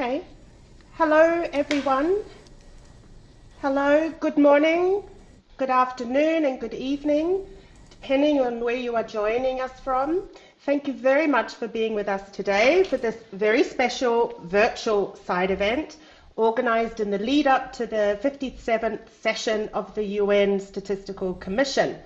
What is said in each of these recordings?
Okay. Hello, everyone. Hello, good morning, good afternoon, and good evening, depending on where you are joining us from. Thank you very much for being with us today for this very special virtual side event organized in the lead up to the 57th session of the UN Statistical Commission.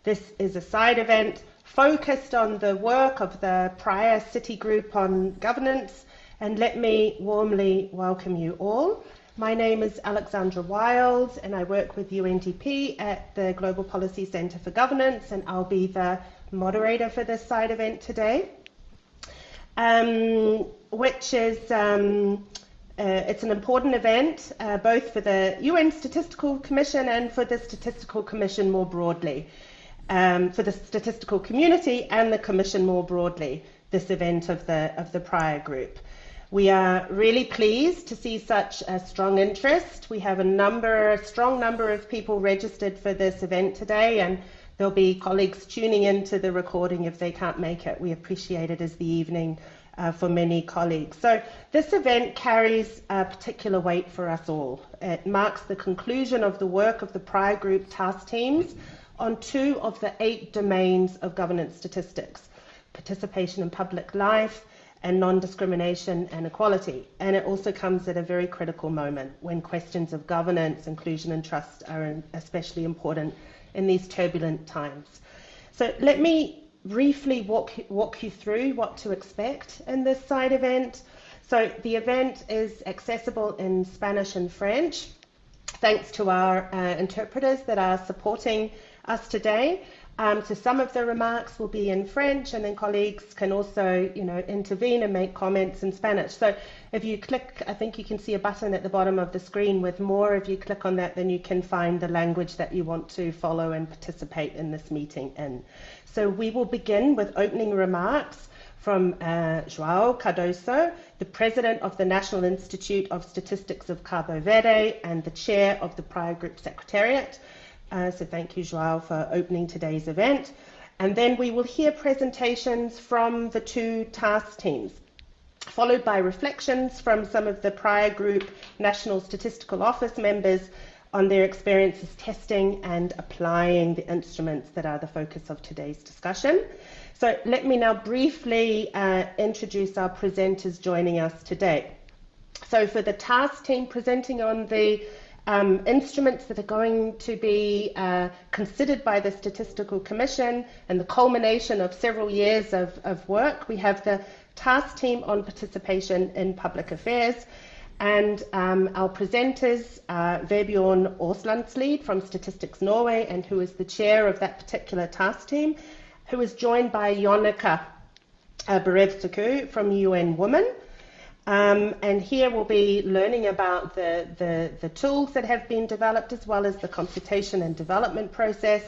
This is a side event focused on the work of the Praia Group on governance, and let me warmly welcome you all. My name is Alexandra Wiles, and I work with UNDP at the Global Policy Centre for Governance, and I'll be the moderator for this side event today, which is it's an important event both for the UN Statistical Commission and for the Statistical Commission more broadly, for the statistical community and the Commission more broadly, this event of the Praia Group. We are really pleased to see such a strong interest. We have a strong number of people registered for this event today, and there'll be colleagues tuning into the recording if they can't make it. We appreciate it as the evening for many colleagues. So this event carries a particular weight for us all. It marks the conclusion of the work of the Praia Group task teams on 2 of the 8 domains of governance statistics: participation in public life and non-discrimination and equality. And it also comes at a very critical moment when questions of governance, inclusion and trust are especially important in these turbulent times. So let me briefly walk you through what to expect in this side event. So the event is accessible in Spanish and French, thanks to our interpreters that are supporting us today. So some of the remarks will be in French, and then colleagues can also, intervene and make comments in Spanish. So if you click, I think you can see a button at the bottom of the screen with more. If you click on that, then you can find the language that you want to follow and participate in this meeting in. So we will begin with opening remarks from João Cardoso, the President of the National Institute of Statistics of Cabo Verde and the Chair of the Praia Group Secretariat. So thank you, João, for opening today's event. And then we will hear presentations from the 2 task teams, followed by reflections from some of the Praia Group National Statistical Office members on their experiences testing and applying the instruments that are the focus of today's discussion. So let me now briefly introduce our presenters joining us today. So for the task team presenting on the instruments that are going to be considered by the Statistical Commission and the culmination of several years of work, we have the task team on participation in public affairs, and our presenters are Vebjørn Aaslandslid from Statistics Norway, and who is the chair of that particular task team, who is joined by Jonica Berevsku from UN Women. And here we'll be learning about the tools that have been developed, as well as the consultation and development process.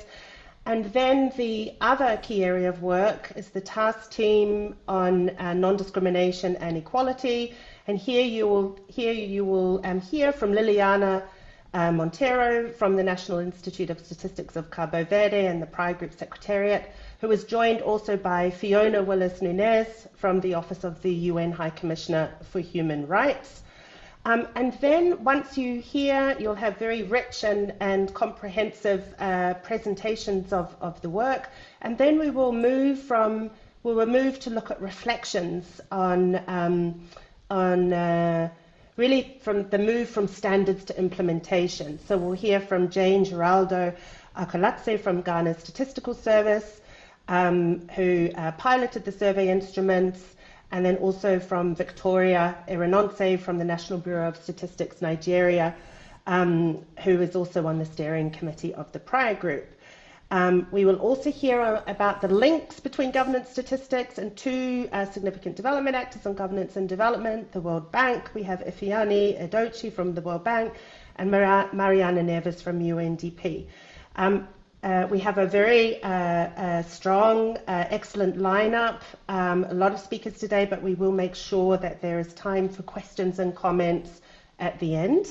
And then the other key area of work is the task team on non-discrimination and equality. And here you will hear from Liliana Monteiro from the National Institute of Statistics of Cabo Verde and the Praia Group Secretariat, who is joined also by Fiona Willis-Nunes from the Office of the UN High Commissioner for Human Rights. And then once you hear, you'll have very rich and comprehensive presentations of the work. And then we will move to look at reflections on really from the move from standards to implementation. So we'll hear from Jane Geraldo Akalatse from Ghana's Statistical Service, who piloted the survey instruments, and then also from Victoria Irenonse from the National Bureau of Statistics Nigeria, who is also on the steering committee of the Praia Group. We will also hear about the links between governance statistics and 2 significant development actors on governance and development, the World Bank. We have Ifeanyi Edochie from the World Bank and Mariana Neves from UNDP. We have a very strong, excellent lineup, a lot of speakers today, but we will make sure that there is time for questions and comments at the end.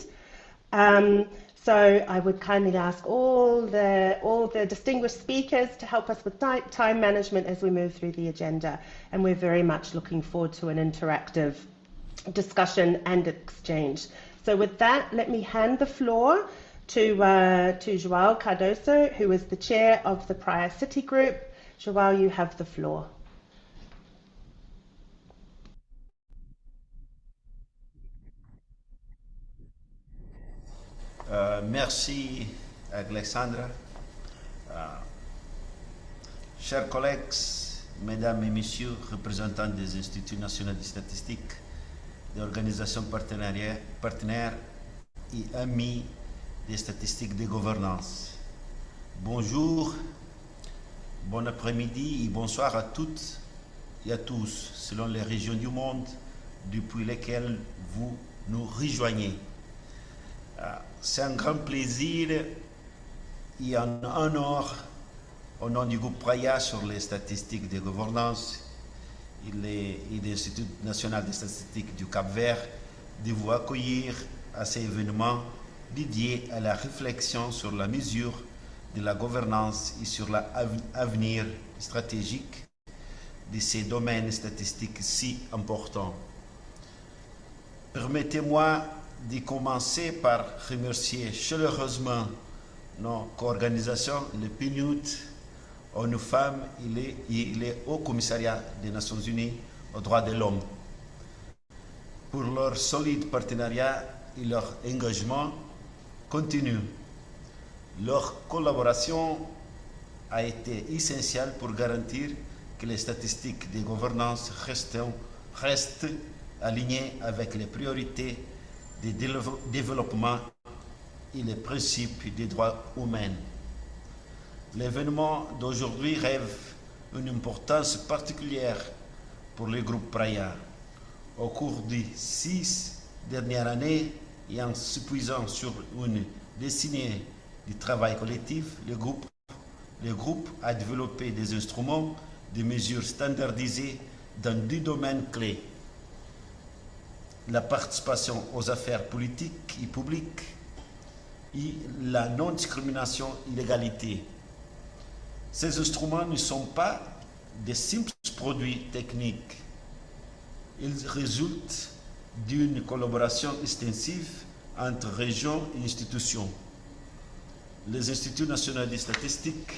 So I would kindly ask all the distinguished speakers to help us with time management as we move through the agenda, and we're very much looking forward to an interactive discussion and exchange. So with that, let me hand the floor to João Cardoso, who is the chair of the Praia City Group. João, you have the floor. Merci, Alexandra. Chers collègues, mesdames et messieurs, représentants des instituts nationaux de statistiques, des organisations partenaires et amis des statistiques de gouvernance. Bonjour, bon après-midi et bonsoir à toutes et à tous, selon les régions du monde depuis lesquelles vous nous rejoignez. C'est un grand plaisir et un honneur au nom du groupe Praia sur les statistiques de gouvernance et l'Institut national des statistiques du Cap-Vert de vous accueillir à cet événement dédié à la réflexion sur la mesure de la gouvernance et sur l'avenir stratégique de ces domaines statistiques si importants. Permettez-moi de commencer par remercier chaleureusement nos co-organisations, le PNUD, ONU Femmes et le Haut Commissariat des Nations Unies aux droits de l'homme pour leur solide partenariat et leur engagement continu. Leur collaboration a été essentielle pour garantir que les statistiques de gouvernance restent alignées avec les priorités de développement et les principes des droits humains. L'événement d'aujourd'hui revêt une importance particulière pour le groupe Praia. Au cours des 6 dernières années et en s'épuisant sur une décennie de travail collectif, le groupe a développé des instruments de mesures standardisées dans 2 domaines clés: la participation aux affaires politiques et publiques et la non-discrimination et l'égalité. Ces instruments ne sont pas des simples produits techniques. Ils résultent d'une collaboration extensive entre régions et institutions. Les instituts nationaux de statistiques,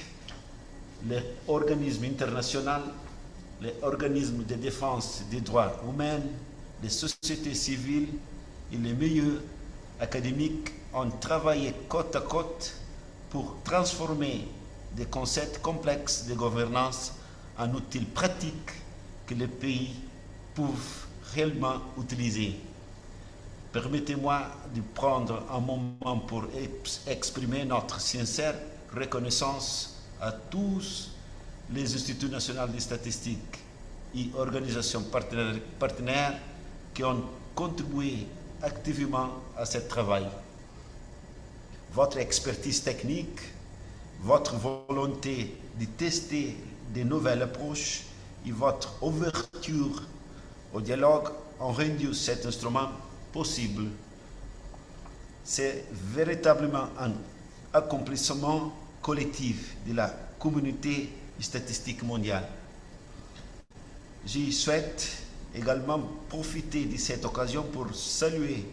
les organismes internationaux, les organismes de défense des droits humains, les sociétés civiles et les milieux académiques ont travaillé côte à côte pour transformer des concepts complexes de gouvernance en outils pratiques que les pays peuvent réellement utiliser. Permettez-moi de prendre un moment pour exprimer notre sincère reconnaissance à tous les instituts nationaux de statistiques et organisations partenaires qui ont contribué activement à ce travail. Votre expertise technique, votre volonté de tester de nouvelles approches et votre ouverture au dialogue ont rendu cet instrument possible. C'est véritablement un accomplissement collectif de la communauté statistique mondiale. Je souhaite également profiter de cette occasion pour saluer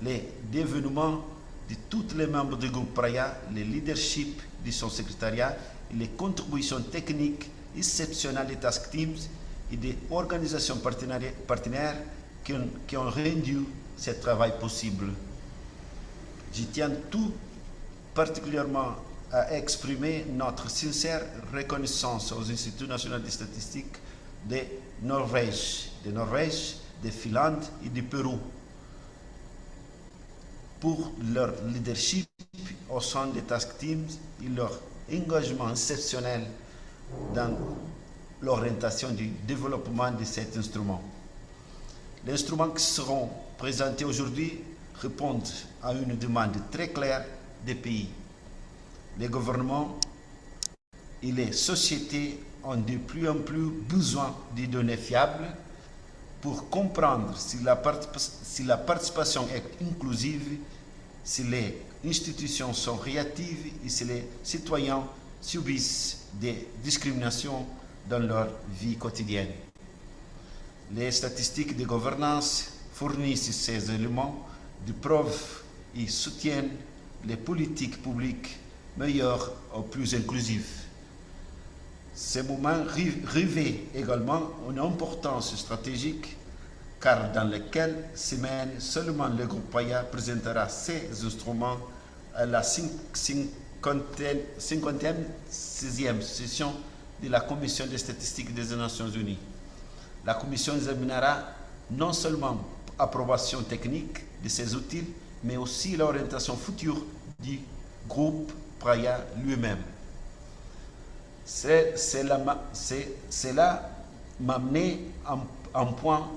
les dévouements de tous les membres du groupe Praia, le leadership de son secrétariat et les contributions techniques exceptionnelles des task teams et des organisations partenaires qui ont rendu ce travail possible. Je tiens tout particulièrement à exprimer notre sincère reconnaissance aux instituts nationaux de statistiques de Norvège, de Finlande et du Pérou pour leur leadership au sein des task teams et leur engagement exceptionnel dans l'orientation du développement de cet instrument. Les instruments qui seront présentés aujourd'hui répondent à une demande très claire des pays. Les gouvernements et les sociétés ont de plus en plus besoin de données fiables pour comprendre si la participation est inclusive, si les institutions sont réactives et si les citoyens subissent des discriminations dans leur vie quotidienne. Les statistiques de gouvernance fournissent ces éléments de preuve et soutiennent les politiques publiques meilleures ou plus inclusives. Ces moments revêt également une importance stratégique car dans les quelques semaines, seulement le groupe Praia présentera ses instruments à la 56e session de la Commission des statistiques des Nations Unies. La Commission examinera non seulement l'approbation technique de ces outils, mais aussi l'orientation future du groupe Praia lui-même. Cela m'a amené à un point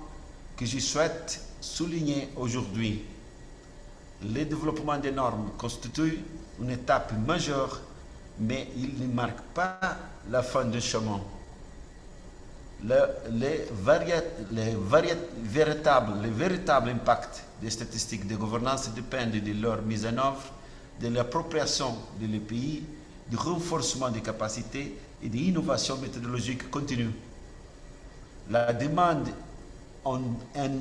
que je souhaite souligner aujourd'hui. Le développement des normes constitue une étape majeure, mais il ne marque pas la fin du chemin. Le véritable impact des statistiques de gouvernance dépend de leur mise en œuvre, de l'appropriation des pays, du renforcement des capacités et de l'innovation méthodologique continue. La demande en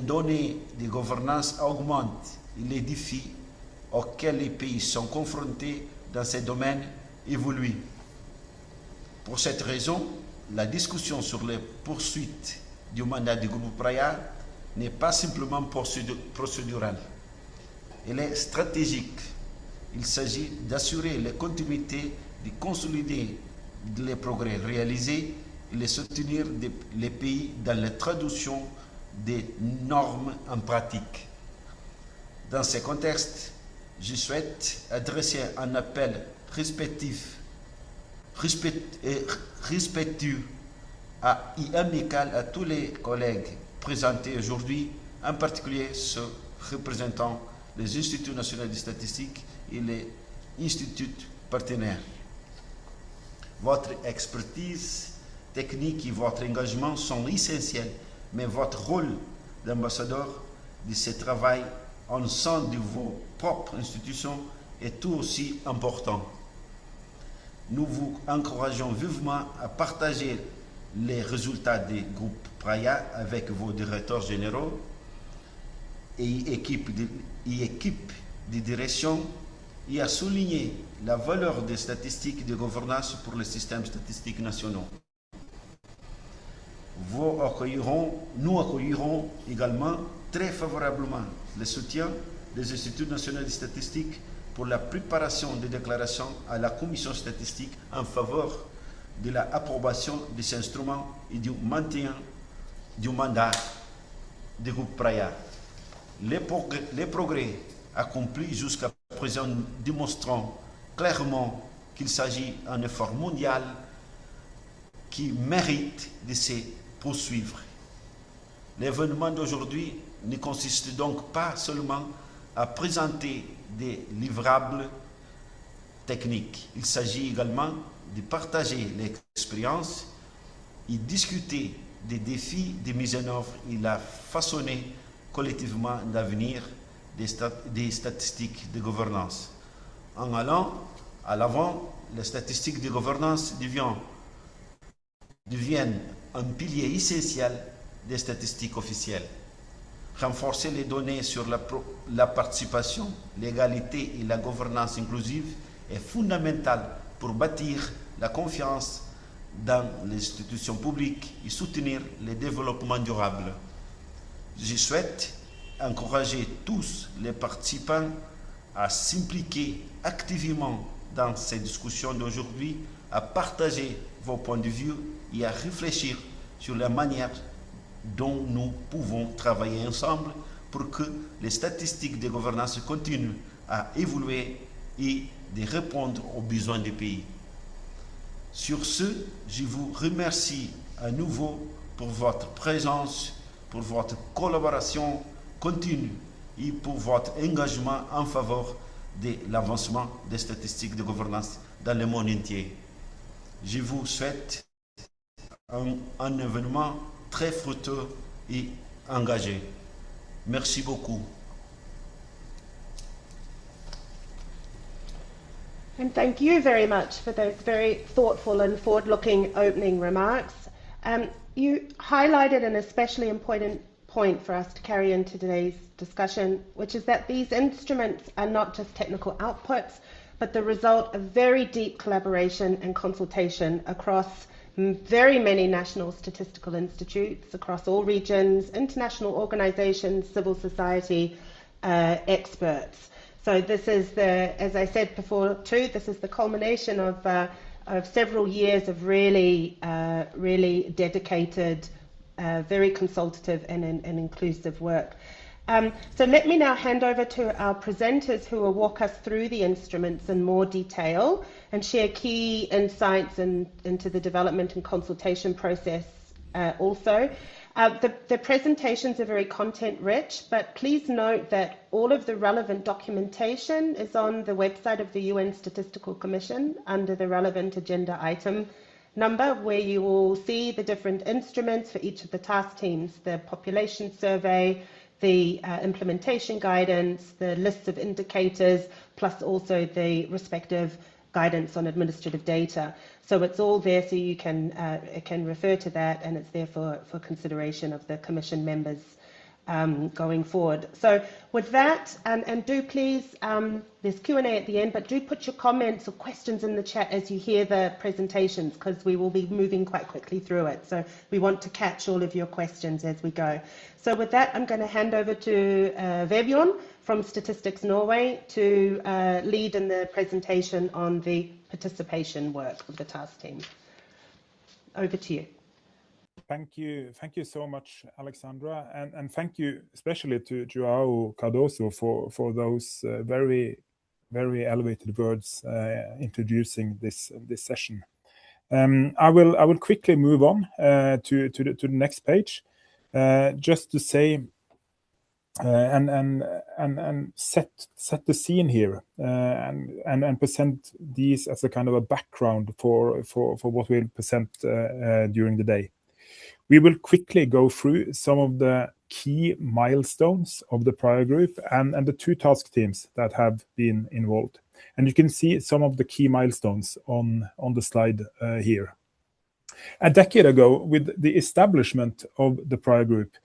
données de gouvernance augmente et les défis auxquels les pays sont confrontés dans ces domaines évoluent. Pour cette raison, la discussion sur les poursuites du mandat du groupe Praia n'est pas simplement procédurale. Elle est stratégique. Il s'agit d'assurer la continuité, de consolider les progrès réalisés et de soutenir les pays dans la traduction des normes en pratique. Dans ce contexte, je souhaite adresser un appel respectueux et amical à tous les collègues présentés aujourd'hui, en particulier ceux représentant les instituts nationaux de statistiques et les instituts partenaires. Votre expertise technique et votre engagement sont essentiels, mais votre rôle d'ambassadeur de ce travail en sein de vos propres institutions est tout aussi important. Nous vous encourageons vivement à partager les résultats des groupes Praia avec vos directeurs généraux et équipes de direction et à souligner la valeur des statistiques de gouvernance pour les systèmes statistiques nationaux. Nous accueillerons également très favorablement le soutien des instituts nationaux de statistiques pour la préparation des déclarations à la Commission statistique en faveur de l'approbation de ces instruments et du maintien du mandat du groupe Praia. Les progrès accomplis jusqu'à présent démontrant clairement qu'il s'agit d'un effort mondial qui mérite de se poursuivre. L'événement d'aujourd'hui ne consiste donc pas seulement à présenter des livrables techniques. Il s'agit également de partager l'expérience et discuter des défis de mise en œuvre et la façonner collectivement l'avenir des statistiques de gouvernance. En allant à l'avant, les statistiques de gouvernance deviennent un pilier essentiel des statistiques officielles. Renforcer les données sur la participation, l'égalité et la gouvernance inclusive est fondamental pour bâtir la confiance dans les institutions publiques et soutenir le développement durable. Je souhaite encourager tous les participants à s'impliquer activement dans ces discussions d'aujourd'hui, à partager vos points de vue et à réfléchir sur la manière dont nous pouvons travailler ensemble pour que les statistiques de gouvernance continuent à évoluer et de répondre aux besoins des pays. Sur ce, je vous remercie à nouveau pour votre présence, pour votre collaboration continue et pour votre engagement en faveur de l'avancement des statistiques de gouvernance dans le monde entier. Je vous souhaite un événement très fructueux et engagé. Merci beaucoup. And thank you very much for those very thoughtful and forward-looking opening remarks. You highlighted an especially important point for us to carry into today's discussion, which is that these instruments are not just technical outputs, but the result of very deep collaboration and consultation across very many national statistical institutes across all regions, international organizations, civil society, experts. So this is as I said before too, this is the culmination of several years of really dedicated, very consultative and inclusive work. So let me now hand over to our presenters who will walk us through the instruments in more detail and share key insights into the development and consultation process also. The presentations are very content rich, but please note that all of the relevant documentation is on the website of the UN Statistical Commission under the relevant agenda item number, where you will see the different instruments for each of the task teams, the population survey, the implementation guidance, the lists of indicators, plus also the respective guidance on administrative data. So it's all there, so you can refer to that, and it's there for consideration of the Commission members going forward. So with that, and do please, there's Q&A at the end, but do put your comments or questions in the chat as you hear the presentations, because we will be moving quite quickly through it. So we want to catch all of your questions as we go. So with that, I'm going to hand over to Vebjørn from Statistics Norway to lead in the presentation on the participation work of the task team. Over to you. Thank you so much, Alexandra, and thank you especially to João Cardoso for those very elevated words introducing this session. I will quickly move on to the next page, just to say and set the scene here, and present these as a kind of a background for what we'll present during the day. We will quickly go through some of the key milestones of the Praia Group and the two task teams that have been involved. And you can see some of the key milestones on the slide here. A decade ago, with the establishment of the Praia Group,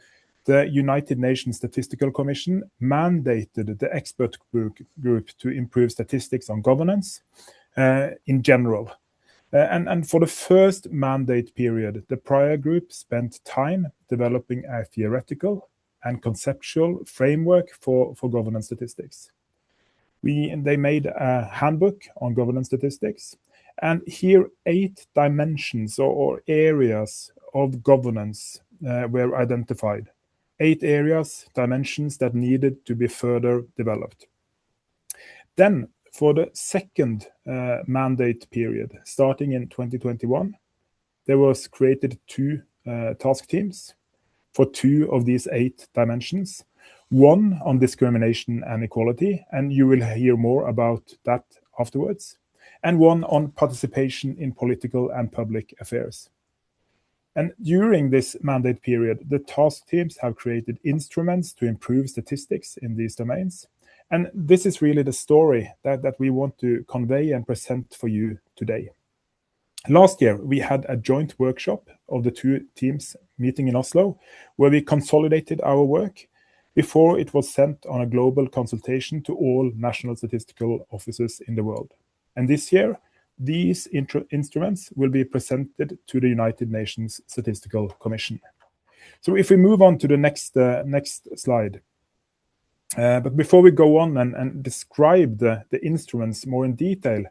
the United Nations Statistical Commission mandated the expert group to improve statistics on governance in general. And for the first mandate period, the Praia Group spent time developing a theoretical and conceptual framework for governance statistics. They made a handbook on governance statistics, and here 8 dimensions or areas of governance were identified. 8 areas, dimensions that needed to be further developed. Then, for the second mandate period, starting in 2021, there was created 2 task teams for 2 of these 8 dimensions. One on discrimination and equality, and you will hear more about that afterwards. And one on participation in political and public affairs. And during this mandate period, the task teams have created instruments to improve statistics in these domains. And this is really the story that we want to convey and present for you today. Last year, we had a joint workshop of the 2 teams meeting in Oslo, where we consolidated our work before it was sent on a global consultation to all national statistical offices in the world. And this year, these instruments will be presented to the United Nations Statistical Commission. So if we move on to the next slide. But before we go on and describe the instruments more in detail,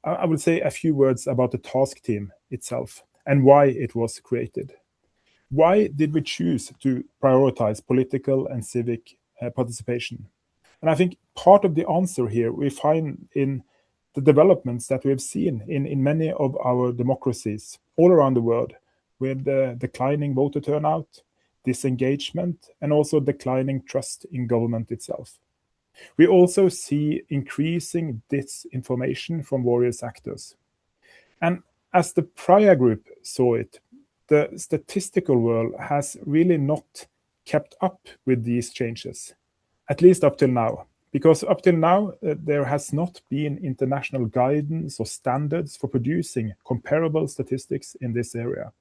I will say a few words about the task team itself and why it was created. Why did we choose to prioritize political and civic participation? And I think part of the answer here we find in the developments that we have seen in many of our democracies all around the world, with declining voter turnout, disengagement, and also declining trust in government itself. We also see increasing disinformation from various actors. And as the Praia Group saw it, the statistical world has really not kept up with these changes, at least up till now. Because up till now, there has not been international guidance or standards for producing comparable statistics in this area.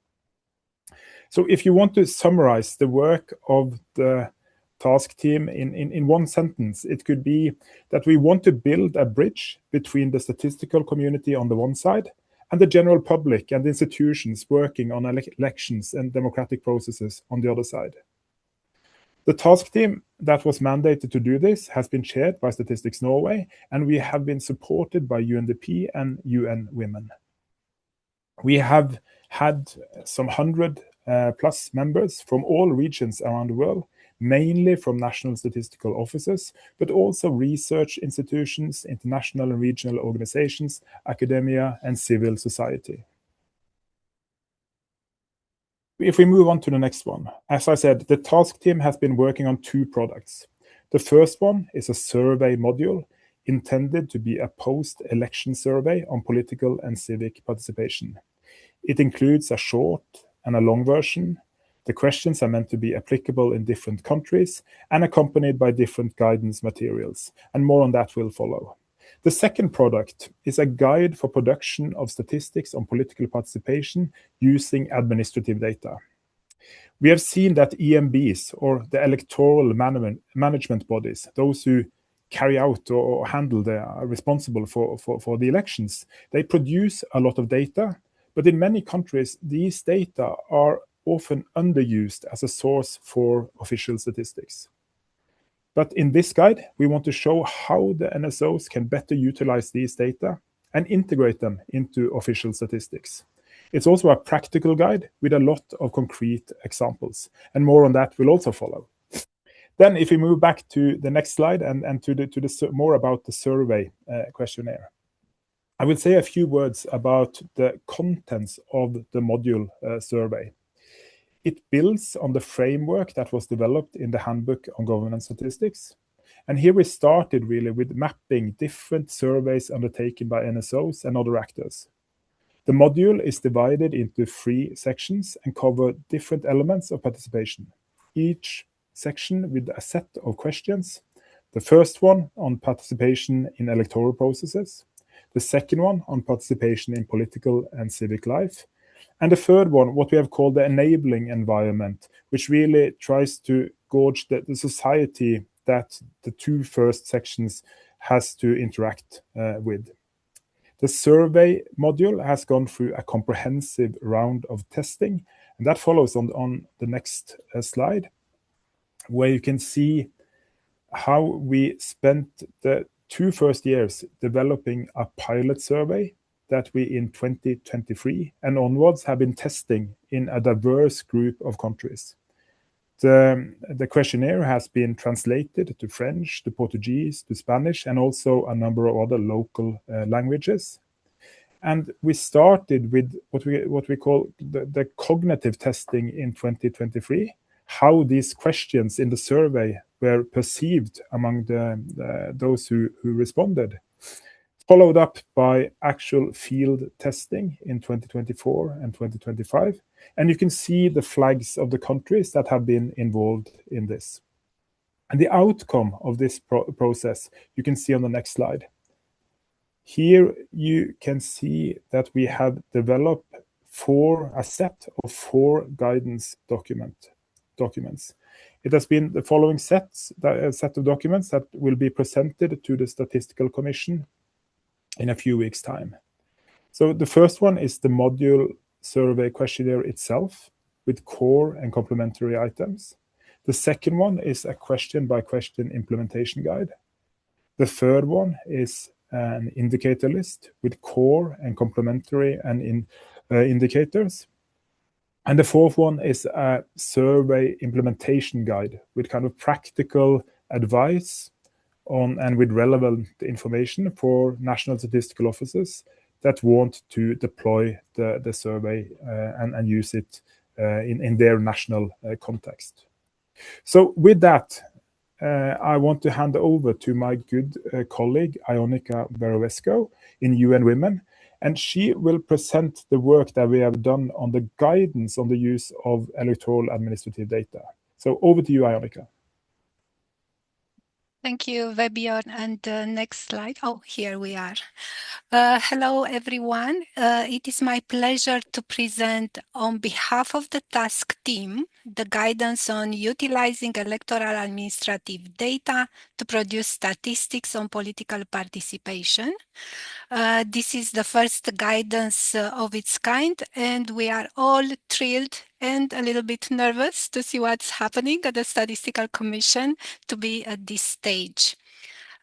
So if you want to summarize the work of the task team in one sentence, it could be that we want to build a bridge between the statistical community on the one side and the general public and institutions working on elections and democratic processes on the other side. The task team that was mandated to do this has been chaired by Statistics Norway, and we have been supported by UNDP and UN Women. We have had some 100 plus members from all regions around the world, mainly from national statistical offices, but also research institutions, international and regional organizations, academia, and civil society. If we move on to the next one, as I said, the task team has been working on 2 products. The first one is a survey module intended to be a post-election survey on political and civic participation. It includes a short and a long version. The questions are meant to be applicable in different countries and accompanied by different guidance materials, and more on that will follow. The second product is a guide for production of statistics on political participation using administrative data. We have seen that EMBs, or the electoral management bodies, those who carry out or handle, they are responsible for the elections, they produce a lot of data, but in many countries, these data are often underused as a source for official statistics. But in this guide, we want to show how the NSOs can better utilize these data and integrate them into official statistics. It's also a practical guide with a lot of concrete examples, and more on that will also follow. Then if we move back to the next slide and to the more about the survey questionnaire, I will say a few words about the contents of the module survey. It builds on the framework that was developed in the Handbook on Governance Statistics. And here we started really with mapping different surveys undertaken by NSOs and other actors. The module is divided into 3 sections and covers different elements of participation, each section with a set of questions. The first one on participation in electoral processes, the second one on participation in political and civic life, and the third one, what we have called the enabling environment, which really tries to gauge the society that the 2 first sections has to interact with. The survey module has gone through a comprehensive round of testing, and that follows on the next slide, where you can see how we spent the 2 first years developing a pilot survey that we in 2023 and onwards have been testing in a diverse group of countries. The questionnaire has been translated to French, to Portuguese, to Spanish, and also a number of other local languages. And we started with what we call the cognitive testing in 2023, how these questions in the survey were perceived among those who responded, followed up by actual field testing in 2024 and 2025. And you can see the flags of the countries that have been involved in this. And the outcome of this process, you can see on the next slide. Here you can see that we have developed a set of 4 guidance documents. It has been the following set of documents that will be presented to the Statistical Commission in a few weeks' time. So the first one is the module survey questionnaire itself with core and complementary items. The second one is a question-by-question implementation guide. The third one is an indicator list with core and complementary and indicators. And the fourth one is a survey implementation guide with kind of practical advice on and with relevant information for national statistical offices that want to deploy the survey and use it in their national context. So with that, I want to hand over to my good colleague, Ionica Verovesco in UN Women, and she will present the work that we have done on the guidance on the use of electoral administrative data. So over to you, Ionica. Thank you, Vebjorn. And next slide. Oh, here we are. Hello, everyone. It is my pleasure to present on behalf of the task team the guidance on utilizing electoral administrative data to produce statistics on political participation. This is the first guidance of its kind, and we are all thrilled and a little bit nervous to see what's happening at the Statistical Commission to be at this stage.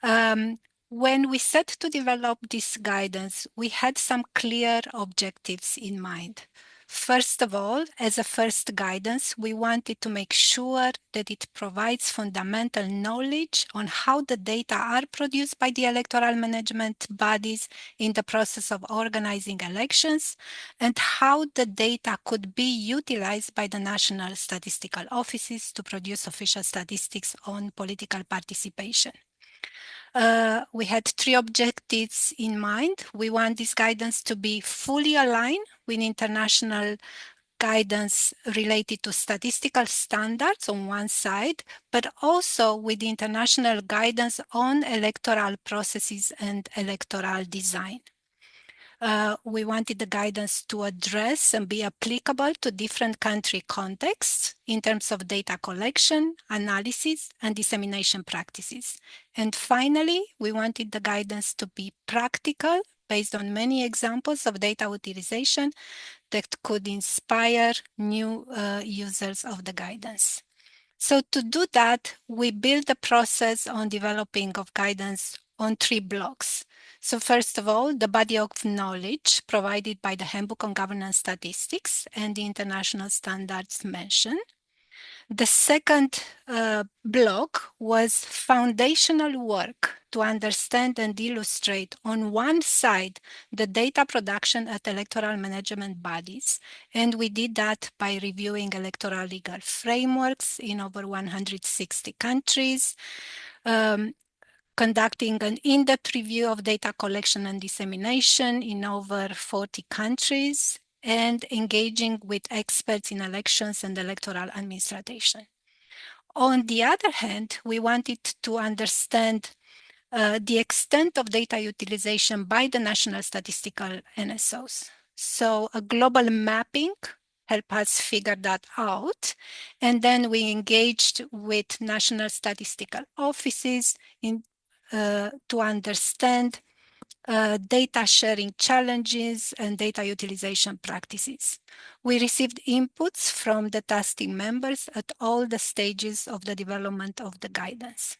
When we set to develop this guidance, we had some clear objectives in mind. First of all, as a first guidance, we wanted to make sure that it provides fundamental knowledge on how the data are produced by the electoral management bodies in the process of organizing elections and how the data could be utilized by the national statistical offices to produce official statistics on political participation. We had three objectives in mind. We want this guidance to be fully aligned with international guidance related to statistical standards on one side, but also with the international guidance on electoral processes and electoral design. We wanted the guidance to address and be applicable to different country contexts in terms of data collection, analysis, and dissemination practices. And finally, we wanted the guidance to be practical based on many examples of data utilization that could inspire new users of the guidance. So to do that, we built the process on developing of guidance on three blocks. So first of all, the body of knowledge provided by the Handbook on Governance Statistics and the international standards mentioned. The second block was foundational work to understand and illustrate on one side the data production at electoral management bodies, and we did that by reviewing electoral legal frameworks in over 160 countries, conducting an in-depth review of data collection and dissemination in over 40 countries, and engaging with experts in elections and electoral administration. On the other hand, we wanted to understand the extent of data utilization by the national statistical NSOs. So a global mapping helped us figure that out. And then we engaged with national statistical offices to understand data sharing challenges and data utilization practices. We received inputs from the task team members at all the stages of the development of the guidance.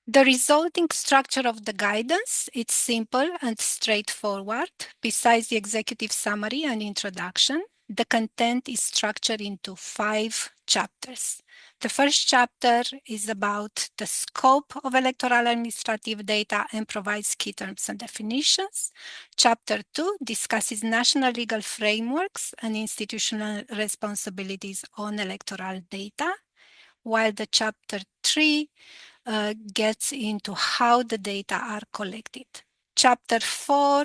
The resulting structure of the guidance, it's simple and straightforward. Besides the executive summary and introduction, the content is structured into 5 chapters. The first chapter is about the scope of electoral administrative data and provides key terms and definitions. Chapter 2 discusses national legal frameworks and institutional responsibilities on electoral data, while the chapter 3 gets into how the data are collected. Chapter 4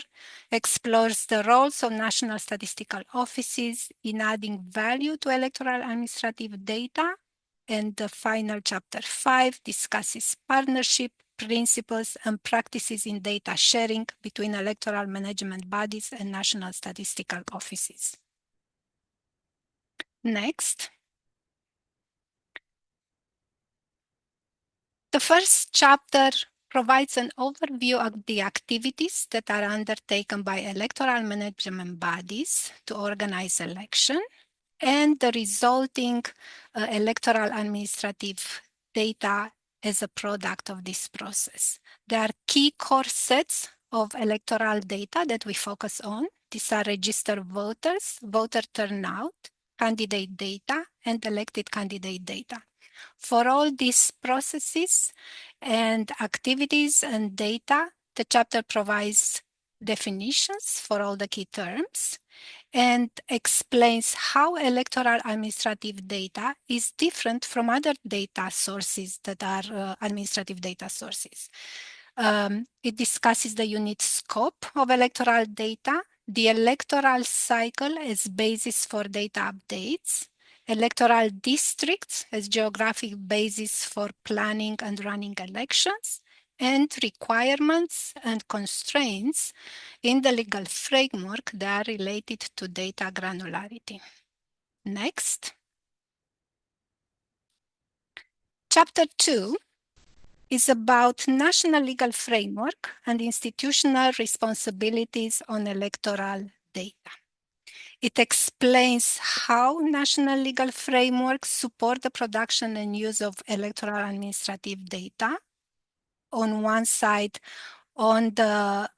explores the roles of national statistical offices in adding value to electoral administrative data. And the final chapter 5 discusses partnership principles and practices in data sharing between electoral management bodies and national statistical offices. Next. The first chapter provides an overview of the activities that are undertaken by electoral management bodies to organize election and the resulting electoral administrative data as a product of this process. There are key core sets of electoral data that we focus on. These are registered voters, voter turnout, candidate data, and elected candidate data. For all these processes and activities and data, the chapter provides definitions for all the key terms and explains how electoral administrative data is different from other data sources that are administrative data sources. It discusses the unique scope of electoral data, the electoral cycle as basis for data updates, electoral districts as geographic basis for planning and running elections, and requirements and constraints in the legal framework that are related to data granularity. Next. Chapter 2 is about national legal framework and institutional responsibilities on electoral data. It explains how national legal frameworks support the production and use of electoral administrative data. On one side, on the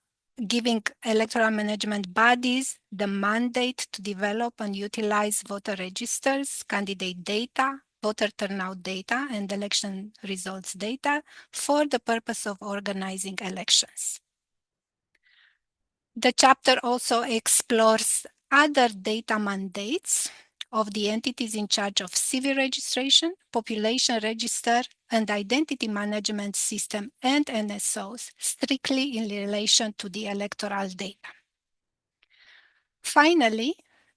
giving electoral management bodies the mandate to develop and utilize voter registers, candidate data, voter turnout data, and election results data for the purpose of organizing elections. The chapter also explores other data mandates of the entities in charge of civil registration, population register, and identity management system and NSOs strictly in relation to the electoral data. Finally,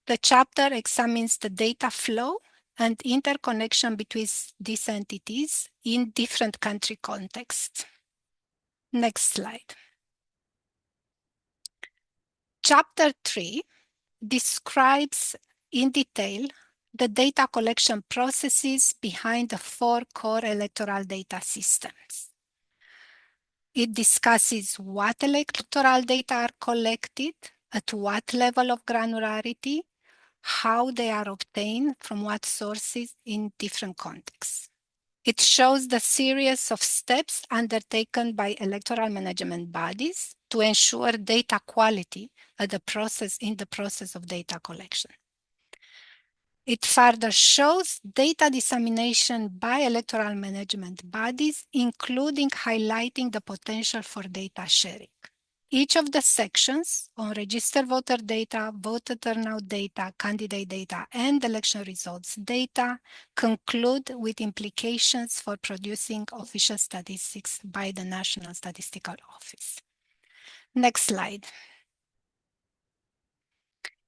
the chapter examines the data flow and interconnection between these entities in different country contexts. Next slide. Chapter 3 describes in detail the data collection processes behind the 4 core electoral data systems. It discusses what electoral data are collected, at what level of granularity, how they are obtained, from what sources in different contexts. It shows the series of steps undertaken by electoral management bodies to ensure data quality in the process of data collection. It further shows data dissemination by electoral management bodies, including highlighting the potential for data sharing. Each of the sections on registered voter data, voter turnout data, candidate data, and election results data conclude with implications for producing official statistics by the National Statistical Office. Next slide.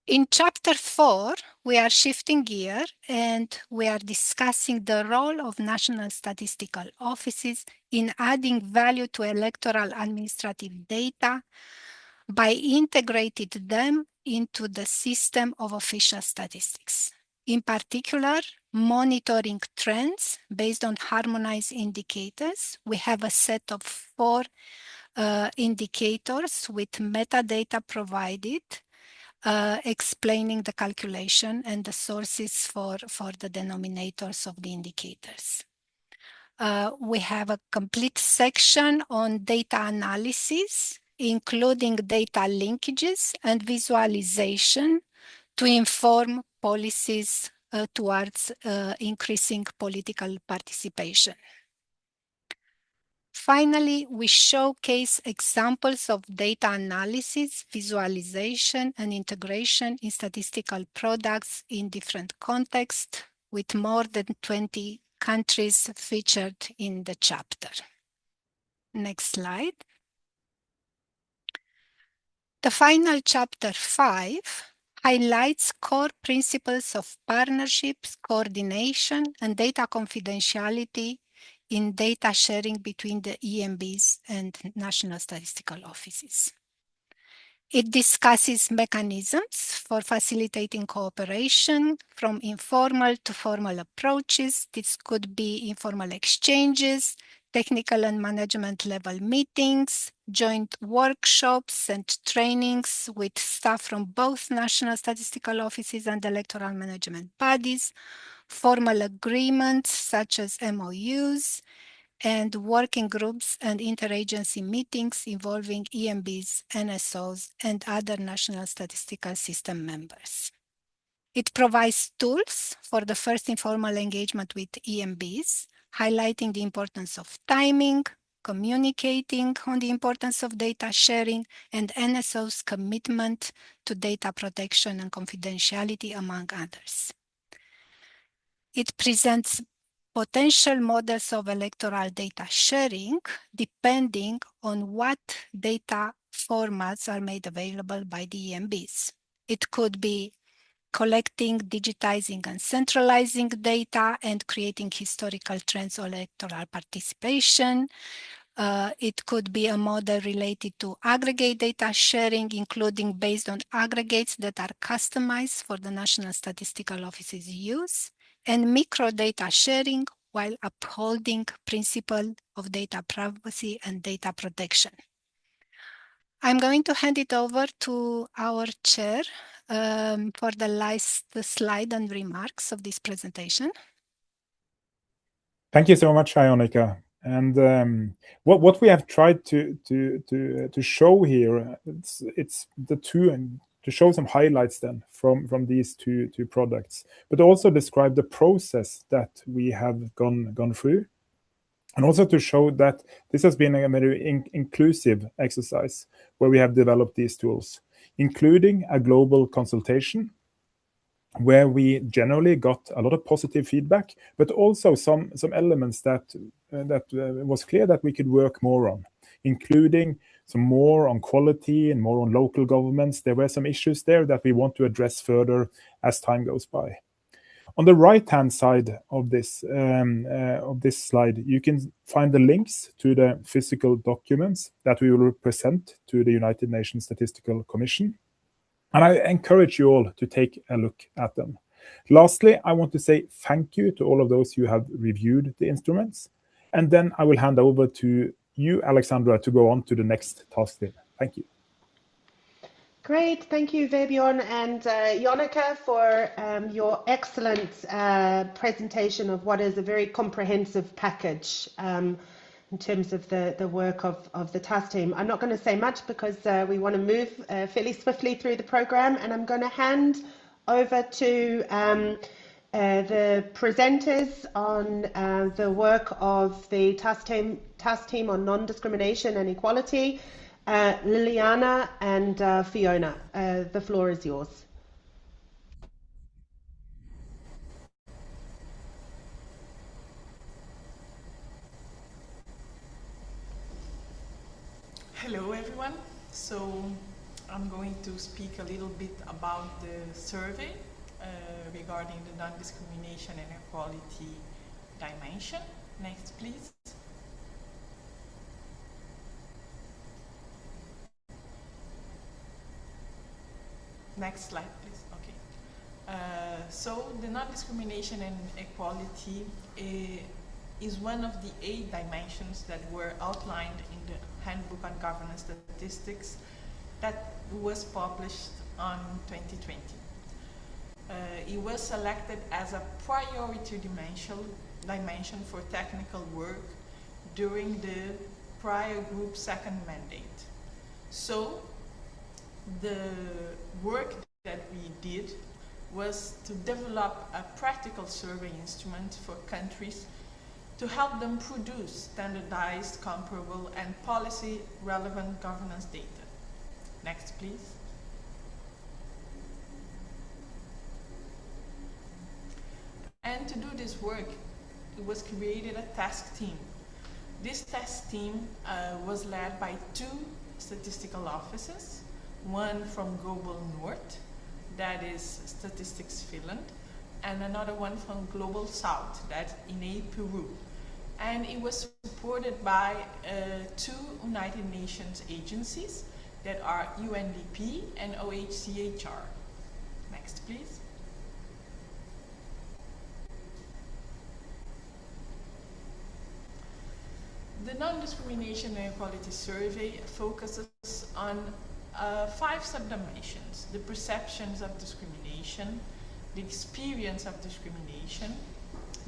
In chapter 4, we are shifting gear and we are discussing the role of national statistical offices in adding value to electoral administrative data by integrating them into the system of official statistics. In particular, monitoring trends based on harmonized indicators. We have a set of 4 indicators with metadata provided, explaining the calculation and the sources for the denominators of the indicators. We have a complete section on data analysis, including data linkages and visualization to inform policies towards increasing political participation. Finally, we showcase examples of data analysis, visualization, and integration in statistical products in different contexts, with more than 20 countries featured in the chapter. Next slide. The final chapter 5 highlights core principles of partnerships, coordination, and data confidentiality in data sharing between the EMBs and national statistical offices. It discusses mechanisms for facilitating cooperation from informal to formal approaches. This could be informal exchanges, technical and management level meetings, joint workshops and trainings with staff from both national statistical offices and electoral management bodies, formal agreements such as MOUs, and working groups and interagency meetings involving EMBs, NSOs, and other national statistical system members. It provides tools for the first informal engagement with EMBs, highlighting the importance of timing, communicating on the importance of data sharing, and NSO's commitment to data protection and confidentiality, among others. It presents potential models of electoral data sharing depending on what data formats are made available by the EMBs. It could be collecting, digitizing, and centralizing data, and creating historical trends or electoral participation. It could be a model related to aggregate data sharing, including based on aggregates that are customized for the National Statistical Office's use, and micro data sharing while upholding principle of data privacy and data protection. I'm going to hand it over to our chair for the last slide and remarks of this presentation. Thank you so much, Ionica. And what we have tried to show here, it's the two, and to show some highlights then from these two products, but also describe the process that we have gone through, and also to show that this has been a very inclusive exercise where we have developed these tools, including a global consultation where we generally got a lot of positive feedback, but also some elements that was clear that we could work more on, including some more on quality and more on local governments. There were some issues there that we want to address further as time goes by. On the right-hand side of this slide, you can find the links to the physical documents that we will present to the United Nations Statistical Commission. And I encourage you all to take a look at them. Lastly, I want to say thank you to all of those who have reviewed the instruments. And then I will hand over to you, Alexandra, to go on to the next task team. Thank you. Great, thank you, Vebjørn and Ionica, for your excellent presentation of what is a very comprehensive package in terms of the work of the task team. I'm not going to say much because we want to move fairly swiftly through the program, and I'm going to hand over to the presenters on the work of the task team on non-discrimination and equality. Liliana and Fiona, the floor is yours. Hello everyone. So I'm going to speak a little bit about the survey regarding the non-discrimination and equality dimension. Next, please. Next slide, please. Okay. So the non-discrimination and equality is one of the 8 dimensions that were outlined in the Handbook on Governance Statistics that was published on 2020. It was selected as a priority dimension for technical work during the Praia Group second mandate. So the work that we did was to develop a practical survey instrument for countries to help them produce standardized, comparable, and policy-relevant governance data. Next, please. And to do this work, it was created a task team. This task team was led by 2 statistical offices, one from Global North, that is Statistics Finland, and another one from Global South, that's INEI Peru. And it was supported by 2 United Nations agencies that are UNDP and OHCHR. Next, please. The Non-Discrimination and Equality Survey focuses on 5 subdimensions: the perceptions of discrimination, the experience of discrimination,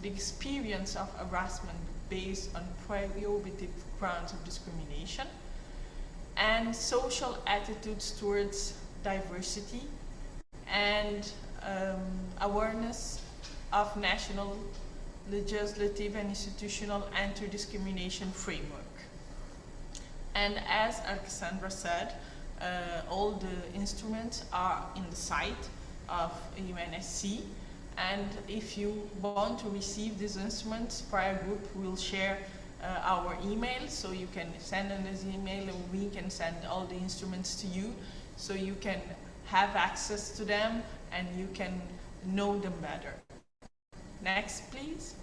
the experience of harassment based on prohibitive grounds of discrimination, and social attitudes towards diversity, and awareness of national, legislative, and institutional anti-discrimination framework. And as Alexandra said, all the instruments are in the site of UNSC, and if you want to receive these instruments, Praia Group will share our email, so you can send us an email and we can send all the instruments to you, so you can have access to them, and you can know them better. Next, please.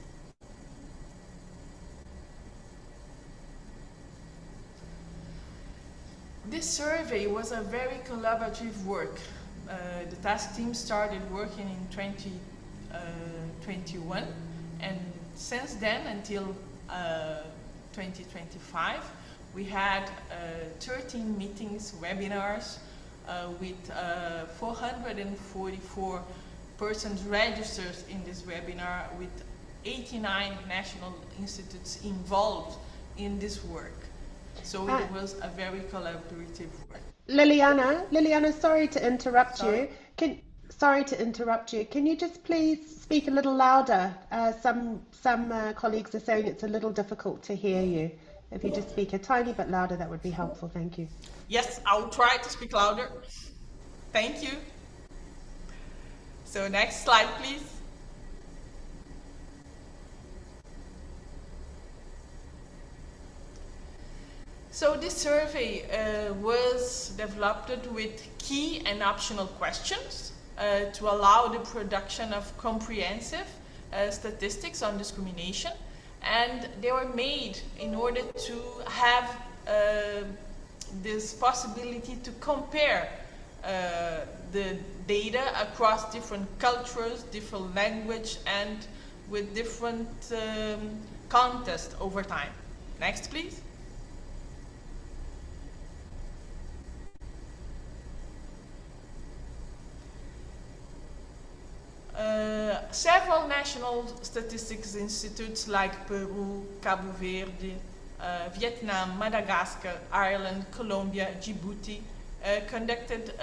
This survey was a very collaborative work. The task team started working in 2021, and since then until 2025, we had 13 meetings, webinars, with 444 persons registered in this webinar, with 89 national institutes involved in this work. So it was a very collaborative work. Liliana, sorry to interrupt Sorry. you. Sorry to interrupt you. Can you just please speak a little louder? Some colleagues are saying it's a little difficult to hear you. If you just speak a tiny bit louder, that would be helpful. Thank you. Yes, I'll try to speak louder. Thank you. So next slide, please. So this survey was developed with key and optional questions to allow the production of comprehensive statistics on discrimination, and they were made in order to have this possibility to compare the data across different cultures, different language, and with different contexts over time. Next, please. Several national statistics institutes like Peru, Cabo Verde, Vietnam, Madagascar, Ireland, Colombia, Djibouti conducted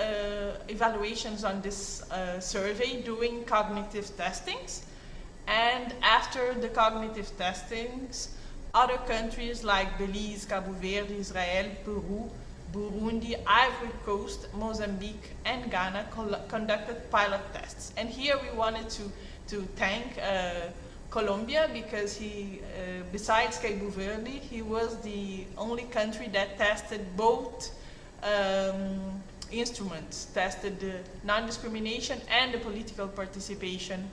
evaluations on this survey doing cognitive testings. And after the cognitive testings, other countries like Belize, Cabo Verde, Israel, Peru, Burundi, Ivory Coast, Mozambique, and Ghana conducted pilot tests. And here we wanted to thank Colombia, because he, besides Cabo Verde, he was the only country that tested both instruments, tested the non-discrimination and the political participation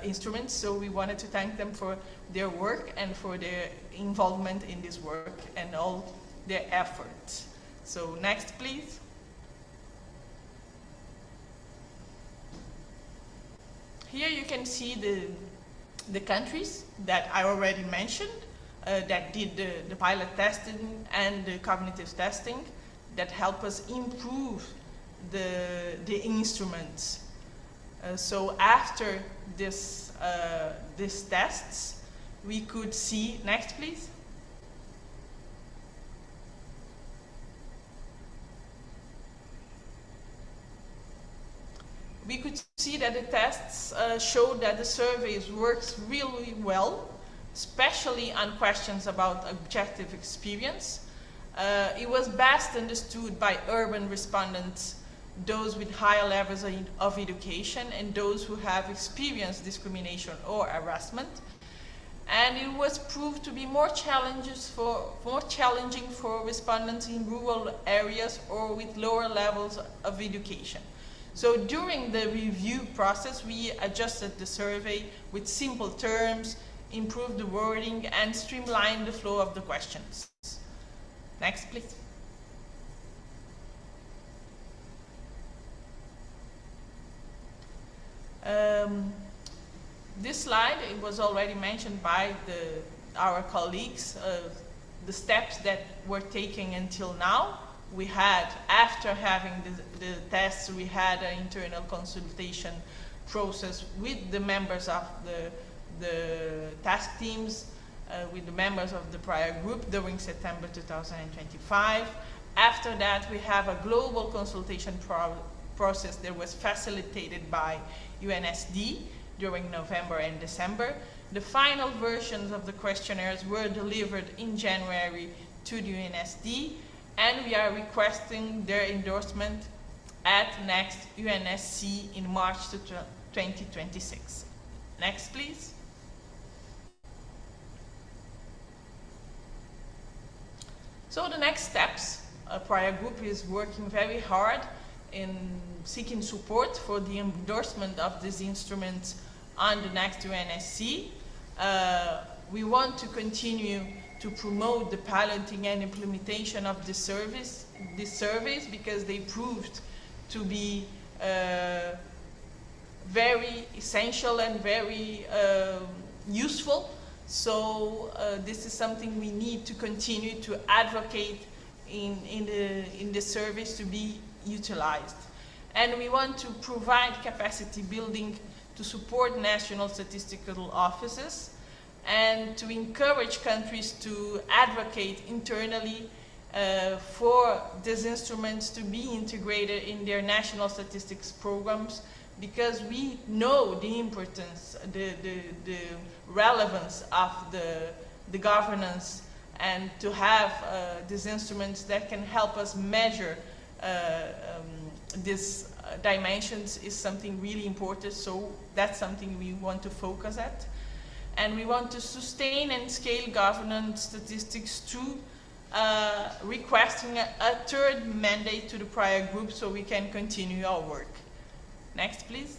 instruments. So we wanted to thank them for their work and for their involvement in this work and all their efforts. So next, please. Here you can see the countries that I already mentioned that did the pilot testing and the cognitive testing that help us improve the instruments. So after these tests, we could see, next please. We could see that the tests showed that the surveys works really well, especially on questions about objective experience. It was best understood by urban respondents, those with higher levels of education and those who have experienced discrimination or harassment. And it was proved to be more challenging for respondents in rural areas or with lower levels of education. So during the review process, we adjusted the survey with simple terms, improved the wording, and streamlined the flow of the questions. Next, please. This slide, it was already mentioned by our colleagues, the steps that were taken until now. We had, after having the tests, we had an internal consultation process with the members of the task teams, with the members of the Praia Group during September 2025. After that, we have a global consultation process that was facilitated by UNSD during November and December. The final versions of the questionnaires were delivered in January to the UNSD, and we are requesting their endorsement at next UNSC in March 2026. Next, please. So the next steps, Praia Group is working very hard in seeking support for the endorsement of this instrument on the next UNSC. We want to continue to promote the piloting and implementation of this service because they proved to be very essential and very useful. So this is something we need to continue to advocate in the service to be utilized. And we want to provide capacity building to support national statistical offices and to encourage countries to advocate internally for these instruments to be integrated in their national statistics programs, because we know the importance, the relevance of the governance, and to have these instruments that can help us measure these dimensions is something really important. So that's something we want to focus at. And we want to sustain and scale governance statistics through requesting a third mandate to the Praia Group so we can continue our work. Next, please.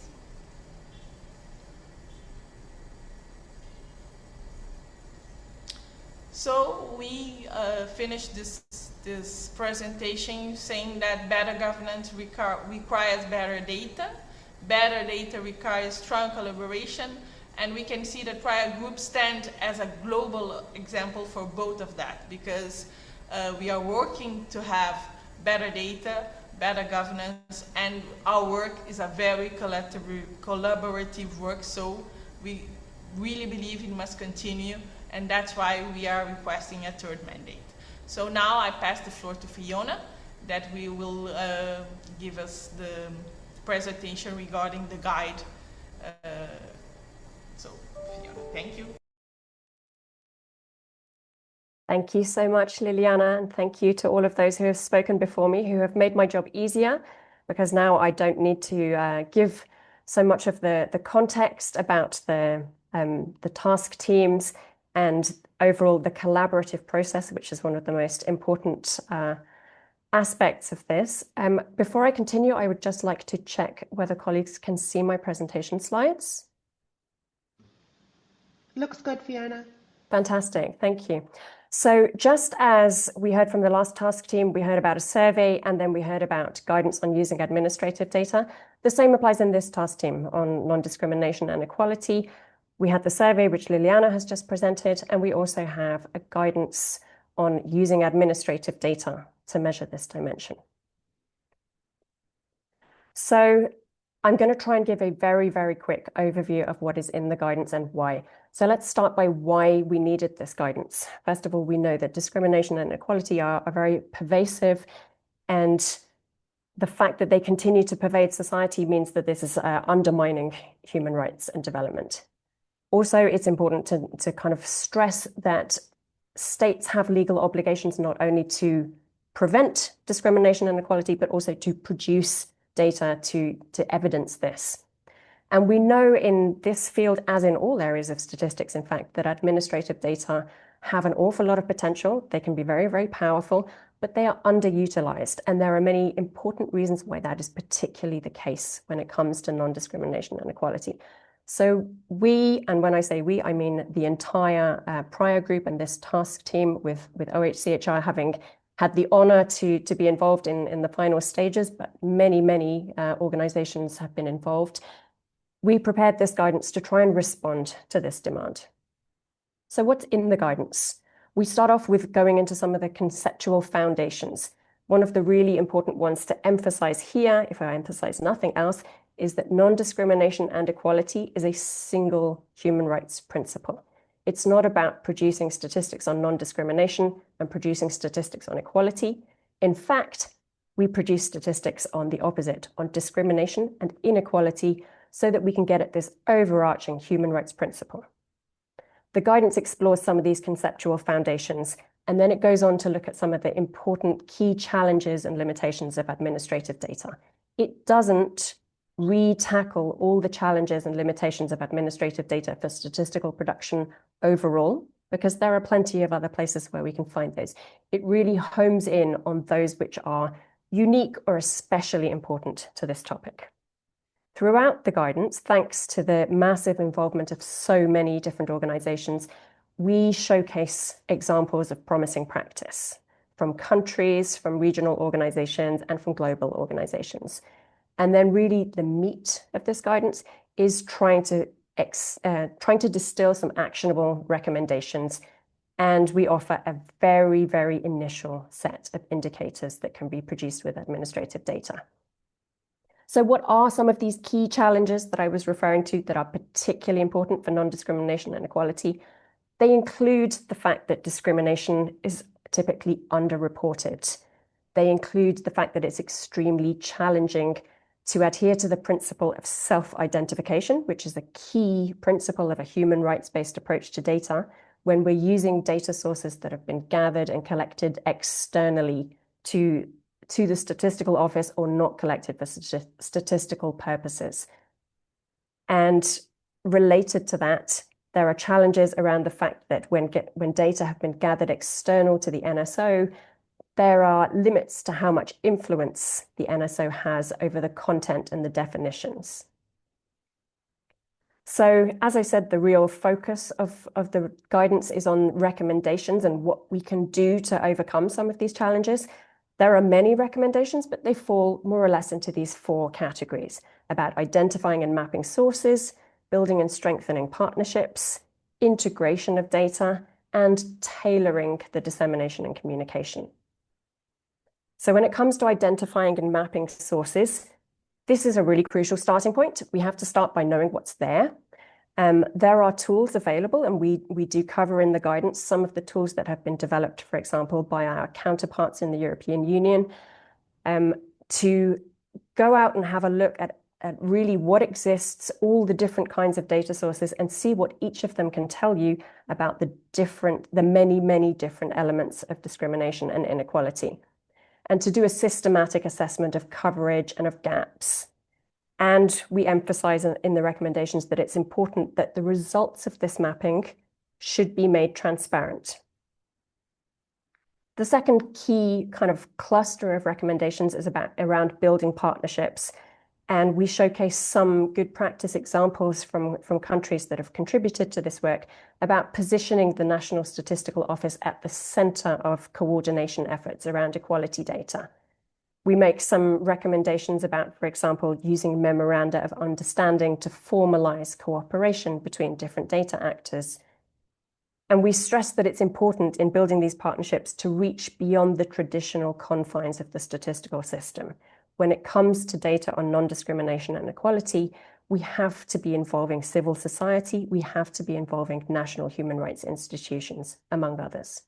So we finished this presentation saying that better governance requires better data. Better data requires strong collaboration, and we can see that Praia Group stands as a global example for both of that, because we are working to have better data, better governance, and our work is a very collaborative work, so we really believe it must continue, and that's why we are requesting a third mandate. So now I pass the floor to Fiona, that we will give us the presentation regarding the guide. So Fiona, thank you. Thank you so much, Liliana, and thank you to all of those who have spoken before me, who have made my job easier, because now I don't need to give so much of the context about the task teams and overall the collaborative process, which is one of the most important aspects of this. Before I continue, I would just like to check whether colleagues can see my presentation slides. Looks good, Fiona. Fantastic, thank you. So just as we heard from the last task team, we heard about a survey, and then we heard about guidance on using administrative data. The same applies in this task team on non-discrimination and equality. We had the survey, which Liliana has just presented, and we also have a guidance on using administrative data to measure this dimension. So I'm going to try and give a very, very quick overview of what is in the guidance and why. So let's start by why we needed this guidance. First of all, we know that discrimination and inequality are very pervasive, and the fact that they continue to pervade society means that this is undermining human rights and development. Also, it's important to kind of stress that states have legal obligations not only to prevent discrimination and inequality, but also to produce data to evidence this. And we know in this field, as in all areas of statistics, in fact, that administrative data have an awful lot of potential. They can be very, very powerful, but they are underutilized. And there are many important reasons why that is particularly the case when it comes to non-discrimination and equality. So we, and when I say we, I mean the entire Praia Group and this task team with OHCHR having had the honor to be involved in the final stages, but many organizations have been involved. We prepared this guidance to try and respond to this demand. So what's in the guidance? We start off with going into some of the conceptual foundations. One of the really important ones to emphasize here, if I emphasize nothing else, is that non-discrimination and equality is a single human rights principle. It's not about producing statistics on non-discrimination and producing statistics on equality. In fact, we produce statistics on the opposite, on discrimination and inequality, so that we can get at this overarching human rights principle. The guidance explores some of these conceptual foundations, and then it goes on to look at some of the important key challenges and limitations of administrative data. It doesn't re-tackle all the challenges and limitations of administrative data for statistical production overall, because there are plenty of other places where we can find those. It really homes in on those which are unique or especially important to this topic. Throughout the guidance, thanks to the massive involvement of so many different organizations, we showcase examples of promising practice from countries, from regional organizations, and from global organizations. And then really the meat of this guidance is trying to distill some actionable recommendations. And we offer a very, very initial set of indicators that can be produced with administrative data. So what are some of these key challenges that I was referring to that are particularly important for non-discrimination and equality? They include the fact that discrimination is typically underreported. They include the fact that it's extremely challenging to adhere to the principle of self-identification, which is a key principle of a human rights-based approach to data, when we're using data sources that have been gathered and collected externally to the statistical office or not collected for statistical purposes. And related to that, there are challenges around the fact that when data have been gathered external to the NSO, there are limits to how much influence the NSO has over the content and the definitions. So, as I said, the real focus of the guidance is on recommendations and what we can do to overcome some of these challenges. There are many recommendations, but they fall more or less into these four categories: about identifying and mapping sources, building and strengthening partnerships, integration of data, and tailoring the dissemination and communication. So when it comes to identifying and mapping sources, this is a really crucial starting point. We have to start by knowing what's there. There are tools available, and we do cover in the guidance some of the tools that have been developed, for example, by our counterparts in the European Union, to go out and have a look at really what exists, all the different kinds of data sources, and see what each of them can tell you about the many, many different elements of discrimination and inequality, and to do a systematic assessment of coverage and of gaps. And we emphasize in the recommendations that it's important that the results of this mapping should be made transparent. The second key kind of cluster of recommendations is around building partnerships. And we showcase some good practice examples from countries that have contributed to this work about positioning the National Statistical Office at the center of coordination efforts around equality data. We make some recommendations about, for example, using memoranda of understanding to formalize cooperation between different data actors. And we stress that it's important in building these partnerships to reach beyond the traditional confines of the statistical system. When it comes to data on non-discrimination and equality, we have to be involving civil society, we have to be involving national human rights institutions, among others.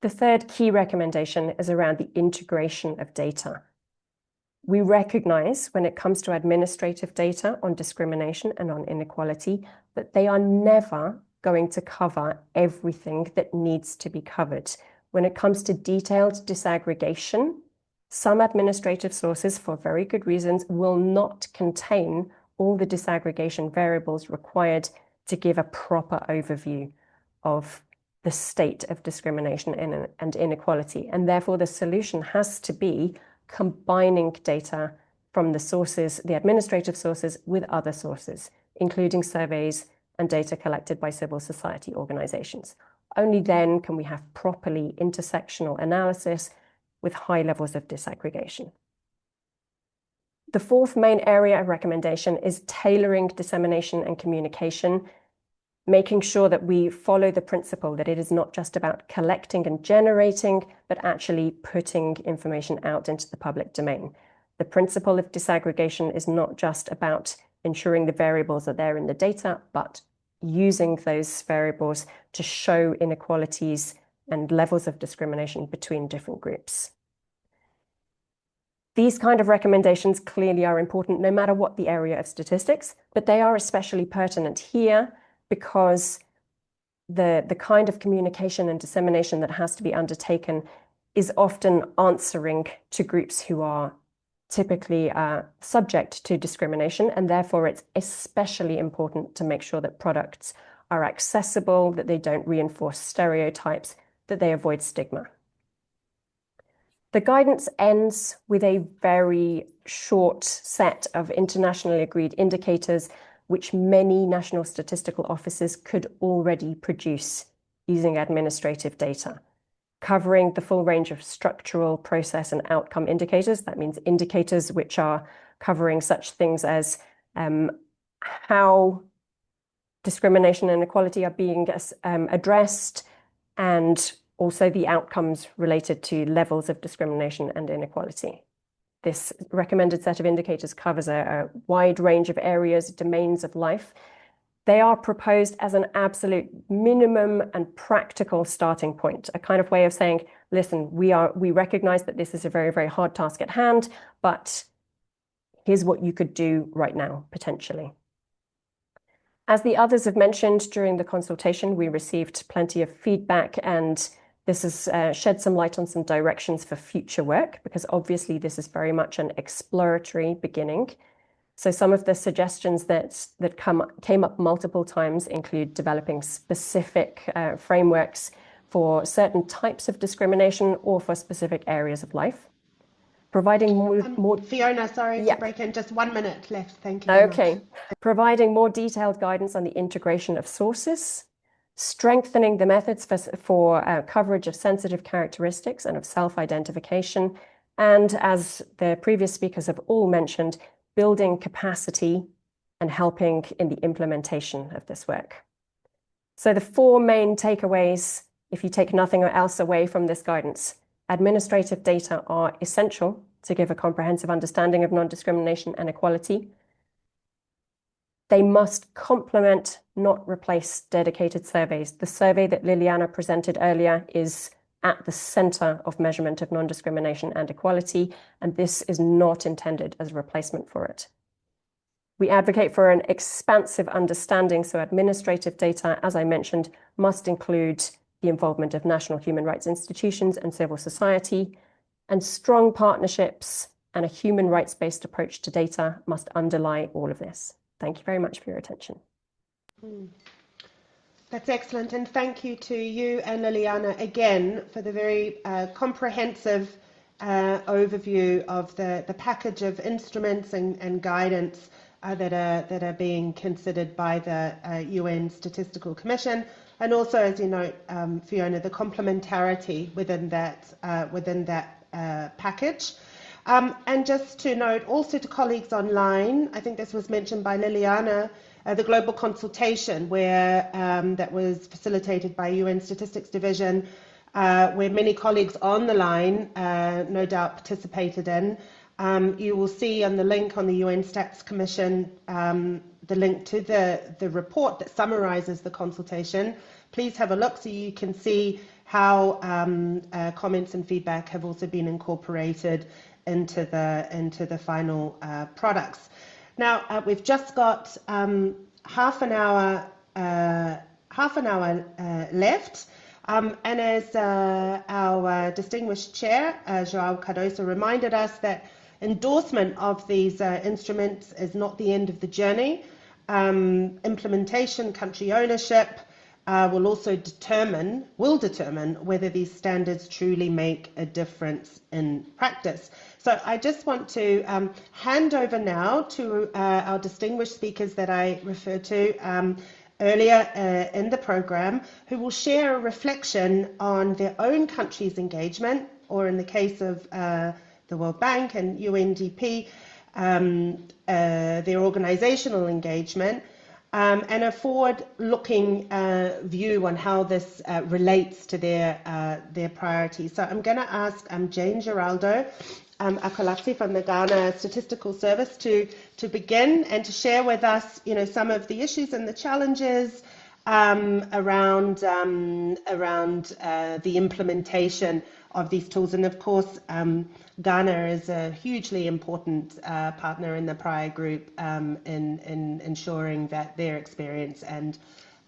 The third key recommendation is around the integration of data. We recognize when it comes to administrative data on discrimination and on inequality that they are never going to cover everything that needs to be covered. When it comes to detailed disaggregation, some administrative sources, for very good reasons, will not contain all the disaggregation variables required to give a proper overview of the state of discrimination and inequality. And therefore, the solution has to be combining data from the sources, the administrative sources, with other sources, including surveys and data collected by civil society organizations. Only then can we have properly intersectional analysis with high levels of disaggregation. The fourth main area of recommendation is tailoring dissemination and communication, making sure that we follow the principle that it is not just about collecting and generating, but actually putting information out into the public domain. The principle of disaggregation is not just about ensuring the variables are there in the data, but using those variables to show inequalities and levels of discrimination between different groups. These kind of recommendations clearly are important no matter what the area of statistics, but they are especially pertinent here because the kind of communication and dissemination that has to be undertaken is often answering to groups who are typically subject to discrimination, and therefore it's especially important to make sure that products are accessible, that they don't reinforce stereotypes, that they avoid stigma. The guidance ends with a very short set of internationally agreed indicators, which many national statistical offices could already produce using administrative data, covering the full range of structural, process, and outcome indicators. That means indicators which are covering such things as how discrimination and inequality are being addressed, and also the outcomes related to levels of discrimination and inequality. This recommended set of indicators covers a wide range of areas, domains of life. They are proposed as an absolute minimum and practical starting point, a kind of way of saying, listen, we recognize that this is a very, very hard task at hand, but here's what you could do right now, potentially. As the others have mentioned during the consultation, we received plenty of feedback, and this has shed some light on some directions for future work, because obviously this is very much an exploratory beginning. So some of the suggestions that came up multiple times include developing specific frameworks for certain types of discrimination or for specific areas of life. Providing more Fiona, sorry to break in, just 1 minute left. Thank you very much. Providing more detailed guidance on the integration of sources, strengthening the methods for coverage of sensitive characteristics and of self-identification, and as the previous speakers have all mentioned, building capacity and helping in the implementation of this work. So the 4 main takeaways, if you take nothing else away from this guidance: administrative data are essential to give a comprehensive understanding of non-discrimination and equality. They must complement, not replace, dedicated surveys. The survey that Liliana presented earlier is at the center of measurement of non-discrimination and equality, and this is not intended as a replacement for it. We advocate for an expansive understanding, so administrative data, as I mentioned, must include the involvement of national human rights institutions and civil society, and strong partnerships and a human rights-based approach to data must underlie all of this. Thank you very much for your attention. That's excellent, and thank you to you and Liliana again for the very comprehensive overview of the package of instruments and guidance that are being considered by the UN Statistical Commission, and also, as you note, Fiona, the complementarity within that package. And just to note also to colleagues online, I think this was mentioned by Liliana, the global consultation where that was facilitated by UN Statistics Division, where many colleagues on the line no doubt participated in. You will see on the link on the UN Stats Commission the link to the report that summarizes the consultation. Please have a look so you can see how comments and feedback have also been incorporated into the final products. Now we've just got half an hour left, and as our distinguished chair, João Cardoso, reminded us that endorsement of these instruments is not the end of the journey. Implementation, country ownership will determine whether these standards truly make a difference in practice. So I just want to hand over now to our distinguished speakers that I referred to earlier in the program, who will share a reflection on their own country's engagement, or in the case of the World Bank and UNDP, their organizational engagement, and a forward-looking view on how this relates to their priorities. So I'm going to ask Jane Giraldo Akolasi from the Ghana Statistical Service to begin and to share with us, some of the issues and the challenges around the implementation of these tools. And of course, Ghana is a hugely important partner in the Praia Group in ensuring that their experience and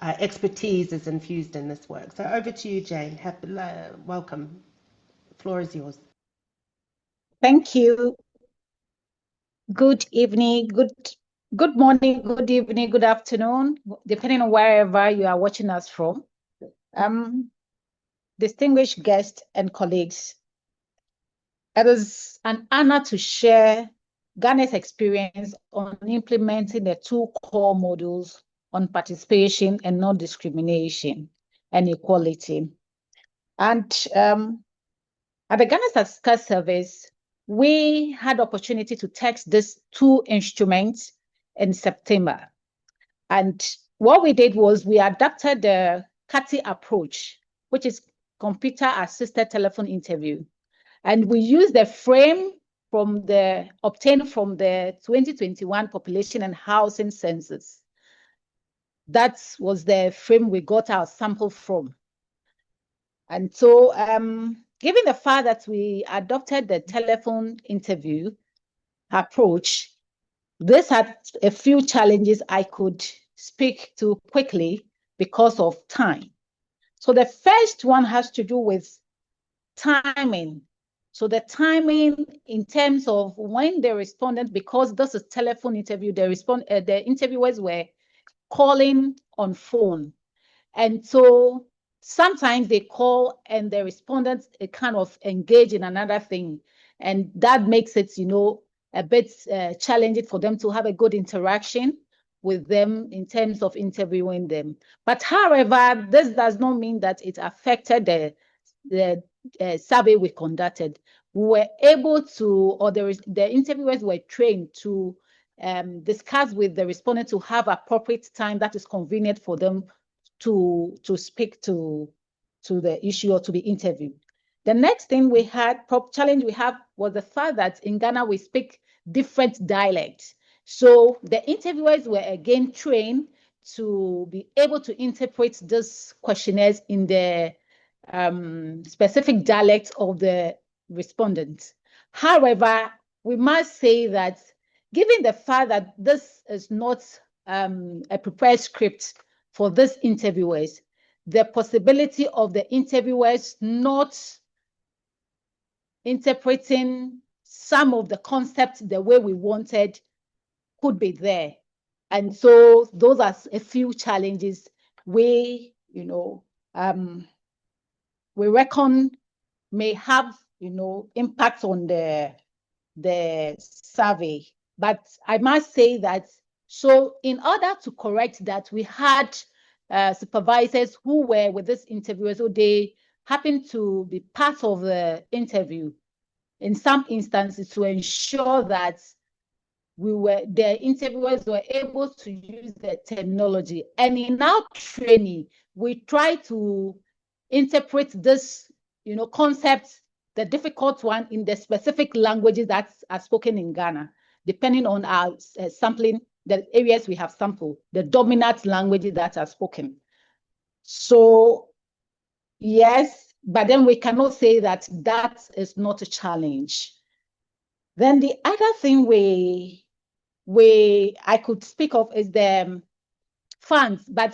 expertise is infused in this work. So over to you, Jane. Welcome. The floor is yours. Thank you. Good evening, good morning, good evening, good afternoon, depending on wherever you are watching us from. Distinguished guests and colleagues, It is an honor to share Ghana's experience on implementing the 2 core modules on participation and non-discrimination and equality. And at the Ghana Statistical Service, we had opportunity to test these 2 instruments in September. And what we did was we adapted the CATI approach, which is computer-assisted telephone interview. And we used the frame obtained from the 2021 Population and Housing Census. That was the frame we got our sample from. And so, given the fact that we adopted the telephone interview approach, this had a few challenges I could speak to quickly because of time. So the first one has to do with timing. So the timing in terms of when the respondent, because this is telephone interview, the interviewers were calling on phone. And so sometimes they call and the respondents kind of engage in another thing. And that makes it, a bit challenging for them to have a good interaction with them in terms of interviewing them. But however, this does not mean that it affected the survey we conducted. We were able to, or the interviewers were trained to discuss with the respondent to have appropriate time that is convenient for them to speak to the issue or to be interviewed. The next thing we had, challenge we have, was the fact that in Ghana we speak different dialects. So the interviewers were again trained to be able to interpret these questionnaires in the specific dialect of the respondents. However, we must say that given the fact that this is not a prepared script for these interviewers, the possibility of the interviewers not interpreting some of the concepts the way we wanted could be there. And so those are a few challenges we reckon may have, impact on the survey. But I must say that, so in order to correct that, we had supervisors who were with these interviewers, so they happened to be part of the interview in some instances to ensure that the interviewers were able to use the terminology. And in our training, we try to interpret this, concepts, the difficult one, in the specific languages that are spoken in Ghana, depending on our sampling, the areas we have sampled, the dominant languages that are spoken. So, yes, but then we cannot say that that is not a challenge. Then the other thing I could speak of is the funds, but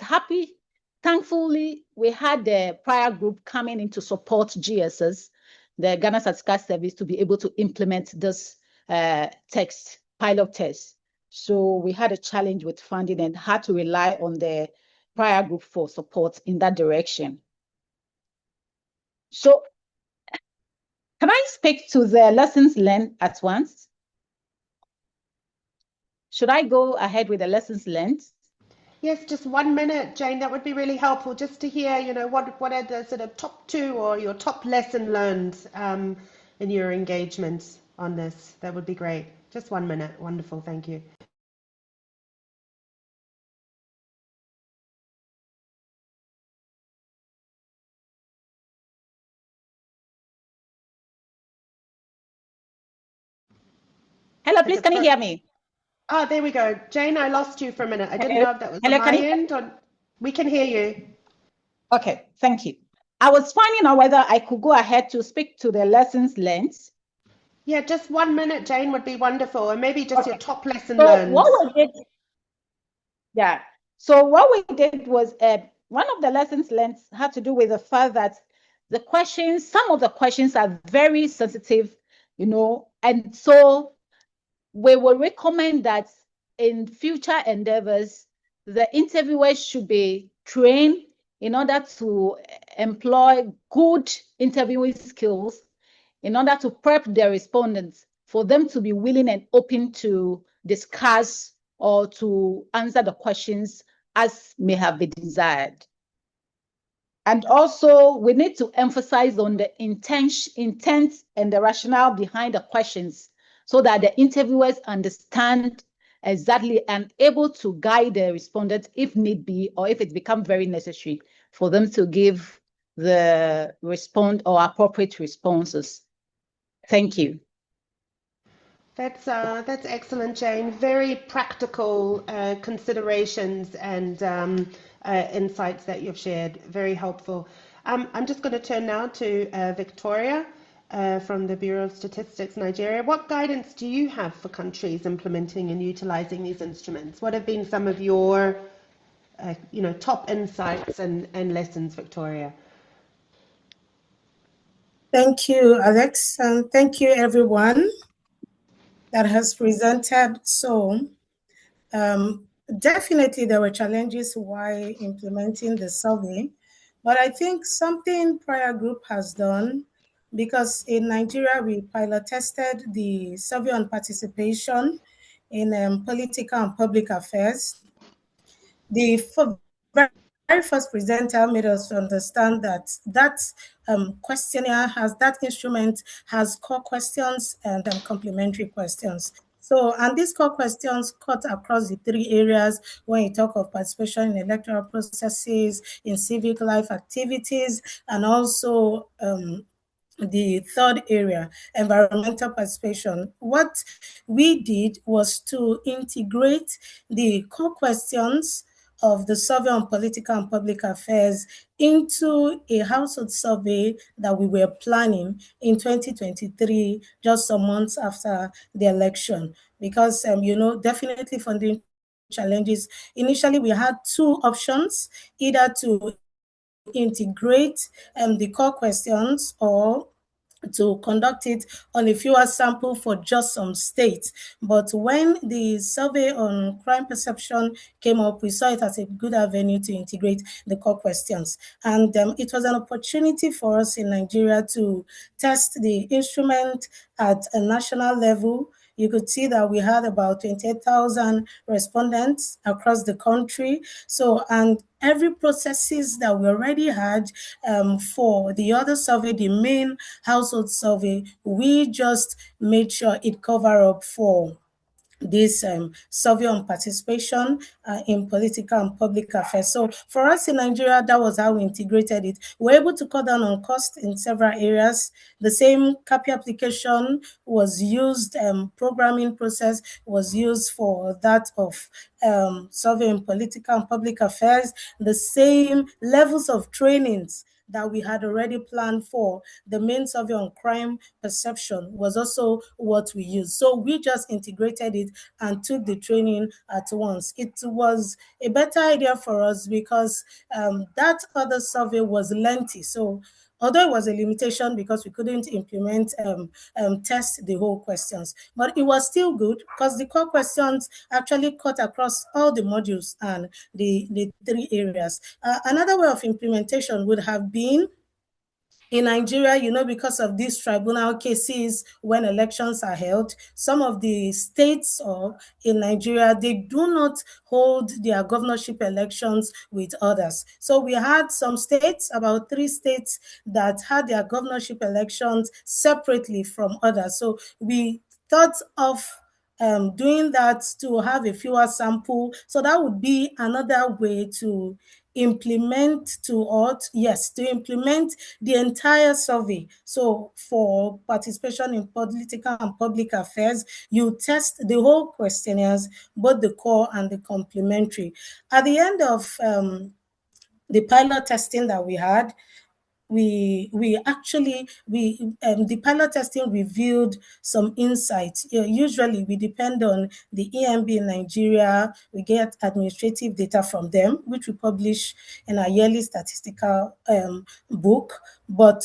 thankfully, we had the Praia Group coming in to support GSS, the Ghana Statistical Service, to be able to implement this pilot test. So we had a challenge with funding and had to rely on the Praia Group for support in that direction. So can I speak to the lessons learned at once? Should I go ahead with the lessons learned? Yes, just 1 minute, Jane. That would be really helpful, just to hear, what are the sort of top 2 or your top lesson learned in your engagements on this. That would be great. Just 1 minute. Wonderful. Thank you. Hello, please, can you hear me? Oh, there we go. Jane, I lost you for a minute. I didn't know if that was on my end or... We can hear you. Okay, thank you. I was finding out whether I could go ahead to speak to the lessons learned. Yeah, just 1 minute, Jane, would be wonderful. And maybe just your top lesson learned. So what we did was, one of the lessons learned had to do with the fact that some of the questions are very sensitive, and so we will recommend that in future endeavors, the interviewers should be trained in order to employ good interviewing skills in order to prep their respondents for them to be willing and open to discuss or to answer the questions as may have been desired. And also, we need to emphasize on the intent and the rationale behind the questions so that the interviewers understand exactly and able to guide the respondents if need be, or if it becomes very necessary for them to give the appropriate responses. Thank you. That's excellent, Jane. Very practical considerations and insights that you've shared. Very helpful. I'm just going to turn now to Victoria from the Bureau of Statistics Nigeria. What guidance do you have for countries implementing and utilizing these instruments? What have been some of your top insights and lessons, Victoria? Thank you, Alex, and thank you everyone that has presented. So definitely there were challenges while implementing the survey, but I think something Praia Group has done, because in Nigeria we pilot tested the survey on participation in political and public affairs. The very first presenter made us understand that questionnaire that instrument has core questions and complementary questions. So, and these core questions cut across the three areas when you talk of participation in electoral processes, in civic life activities, and also the third area, environmental participation. What we did was to integrate the core questions of the survey on political and public affairs into a household survey that we were planning in 2023, just some months after the election. Because, definitely funding challenges. Initially, we had two options, either to integrate the core questions or to conduct it on a fewer sample for just some states. But when the survey on crime perception came up, we saw it as a good avenue to integrate the core questions. And it was an opportunity for us in Nigeria to test the instrument at a national level. You could see that we had about 28,000 respondents across the country. So, and every processes that we already had for the other survey, the main household survey, we just made sure it covered up for this survey on participation in political and public affairs. So for us in Nigeria, that was how we integrated it. We were able to cut down on cost in several areas. The same CAPI application was used, programming process was used for that of survey in political and public affairs. The same levels of trainings that we had already planned for the main survey on crime perception was also what we used. So we just integrated it and took the training at once. It was a better idea for us because that other survey was lengthy. So although it was a limitation because we couldn't implement test the whole questions, but it was still good because the core questions actually cut across all the modules and the three areas. Another way of implementation would have been in Nigeria, because of these tribunal cases when elections are held, some of the states or in Nigeria, they do not hold their governorship elections with others. So we had some states, about 3 states, that had their governorship elections separately from others. So we thought of doing that to have a fewer sample. So that would be another way to implement the entire survey. So for participation in political and public affairs, you test the whole questionnaires, both the core and the complementary. At the end of the pilot testing that we had, the pilot testing revealed some insights. Usually we depend on the EMB in Nigeria. We get administrative data from them, which we publish in our yearly statistical book. But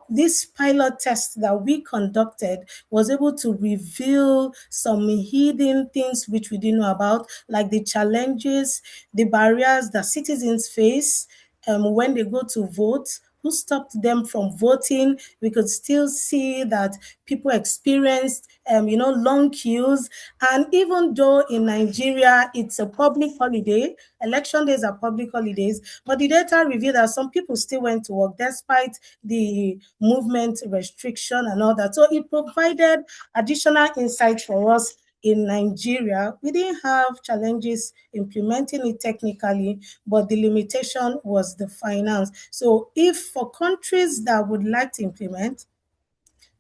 this pilot test that we conducted was able to reveal some hidden things which we didn't know about, like the challenges, the barriers that citizens face when they go to vote, Who stopped them from voting? We could still see that people experienced, long queues. And even though in Nigeria, it's a public holiday, election days are public holidays, but the data revealed that some people still went to work despite the movement restriction and all that. So it provided additional insight for us. In Nigeria, we didn't have challenges implementing it technically, but the limitation was the finance. So if for countries that would like to implement,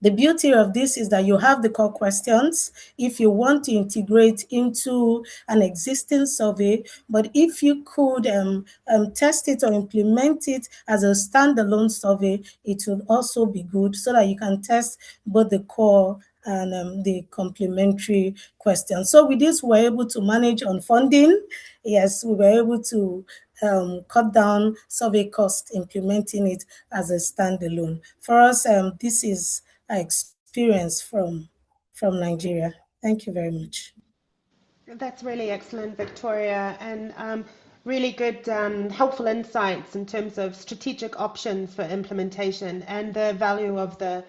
the beauty of this is that you have the core questions if you want to integrate into an existing survey, but if you could test it or implement it as a standalone survey, it would also be good so that you can test both the core and the complementary questions. So with this, we're able to manage on funding. Yes, we were able to cut down survey cost implementing it as a standalone. For us, this is experience from Nigeria. Thank you very much. That's really excellent, Victoria, and really good, helpful insights in terms of strategic options for implementation and the value of the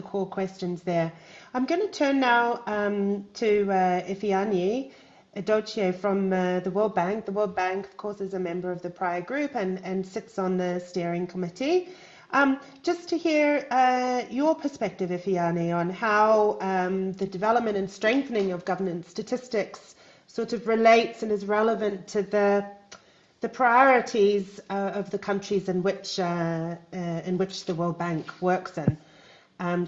core questions there. I'm going to turn now to Ifeanyi Edochie from the World Bank. The World Bank, of course, is a member of the Praia Group and sits on the steering committee. Just to hear your perspective, Ifeanyi, on how the development and strengthening of governance statistics sort of relates and is relevant to the priorities of the countries in which the World Bank works in.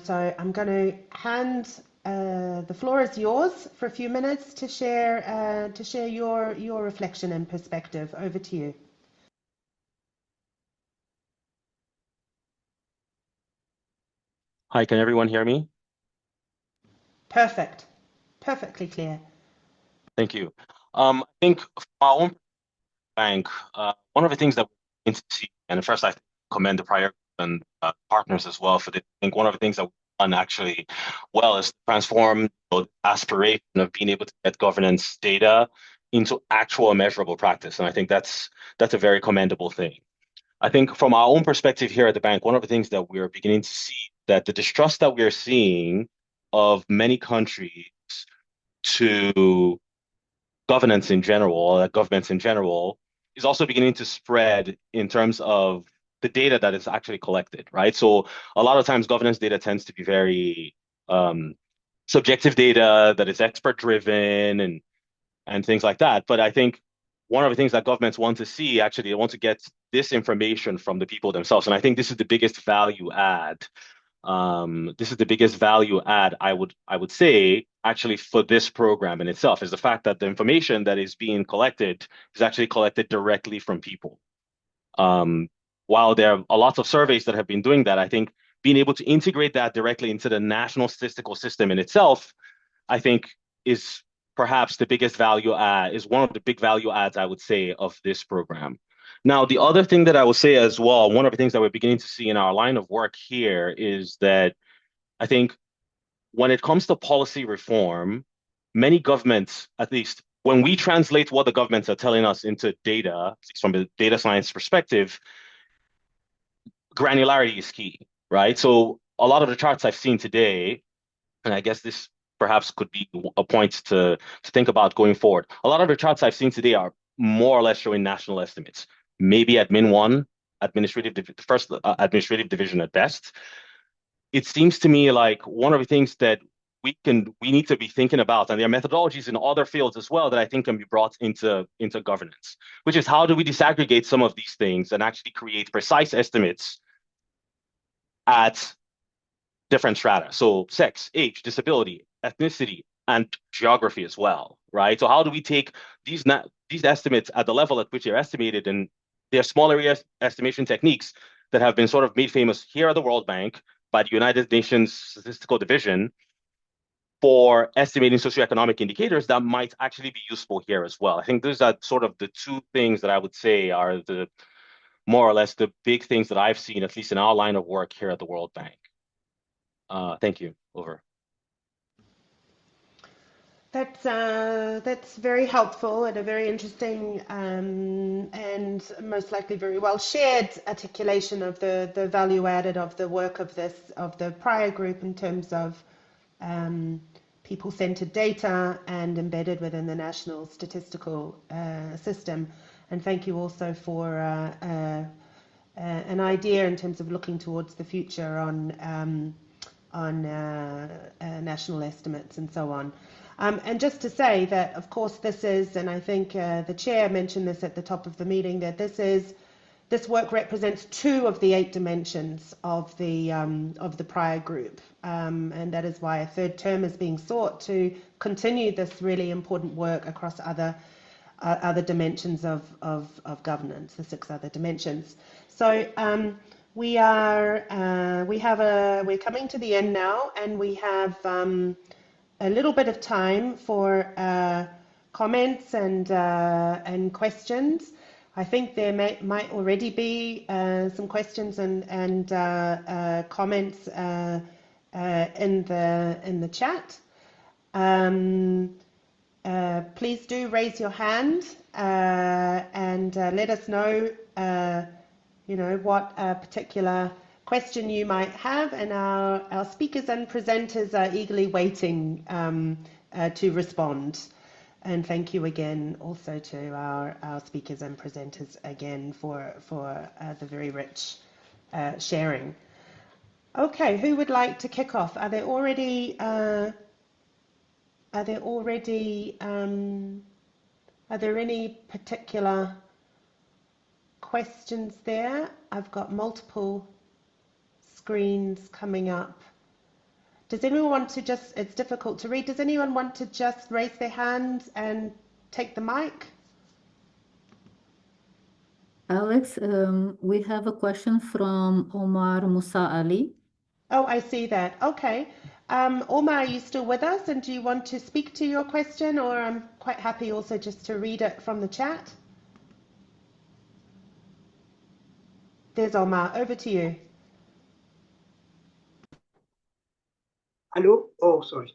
So I'm going to hand the floor is yours for a few minutes to share your reflection and perspective. Over to you. Hi, can everyone hear me? Perfect. Perfectly clear. Thank you. I think for our own bank, one of the things that we need to see, and first I commend the Praia and partners as well for this. I think one of the things that we've done actually well is transform the aspiration of being able to get governance data into actual measurable practice. And I think that's a very commendable thing. I think from our own perspective here at the bank, one of the things that we're beginning to see that the distrust that we're seeing of many countries to governance in general, governments in general, is also beginning to spread in terms of the data that is actually collected, right? So a lot of times governance data tends to be very subjective data that is expert driven and things like that. But I think one of the things that governments want to see, actually, they want to get this information from the people themselves. And I think this is the biggest value add. This is the biggest value add, I would say, actually, for this program in itself, is the fact that the information that is being collected is actually collected directly from people. While there are lots of surveys that have been doing that, I think being able to integrate that directly into the national statistical system in itself, I think is perhaps the biggest value add, is one of the big value adds, I would say, of this program. Now, the other thing that I will say as well, one of the things that we're beginning to see in our line of work here is that I think when it comes to policy reform, many governments, at least when we translate what the governments are telling us into data, from a data science perspective, granularity is key, right? So a lot of the charts I've seen today, and I guess this perhaps could be a point to think about going forward. A lot of the charts I've seen today are more or less showing national estimates, maybe admin one, first administrative division at best. It seems to me like one of the things that we need to be thinking about, and there are methodologies in other fields as well that I think can be brought into governance, which is how do we disaggregate some of these things and actually create precise estimates at different strata. So sex, age, disability, ethnicity, and geography as well, right? So how do we take these estimates at the level at which they're estimated, and there are small area estimation techniques that have been sort of made famous here at the World Bank by the United Nations Statistical Division for estimating socioeconomic indicators that might actually be useful here as well. I think those are sort of the two things that I would say are the more or less the big things that I've seen, at least in our line of work here at the World Bank. Thank you. Over. That's very helpful and a very interesting and most likely very well shared articulation of the value added of the work of the Praia Group in terms of people-centered data and embedded within the national statistical system. And thank you also for an idea in terms of looking towards the future on national estimates and so on. And just to say that, of course, this is, and I think the chair mentioned this at the top of the meeting, that this work represents 2 of the 8 dimensions of the Praia Group, and that is why a 3rd term is being sought to continue this really important work across other dimensions of governance, the 6 other dimensions. So we're coming to the end now, and we have a little bit of time for comments and questions. I think there might already be some questions and comments in the chat. Please do raise your hand and let us know, what particular question you might have, and our speakers and presenters are eagerly waiting to respond. And thank you again also to our speakers and presenters again for the very rich sharing. Okay, who would like to kick off? Are there any particular questions there? I've got multiple screens coming up. Does anyone want to it's difficult to read, does anyone want to just raise their hand and take the mic? Alex, we have a question from Omar Musa Ali. Oh, I see that. Okay. Omar, are you still with us, and do you want to speak to your question, or I'm quite happy also just to read it from the chat? There's Omar, over to you. Hello? Oh, sorry.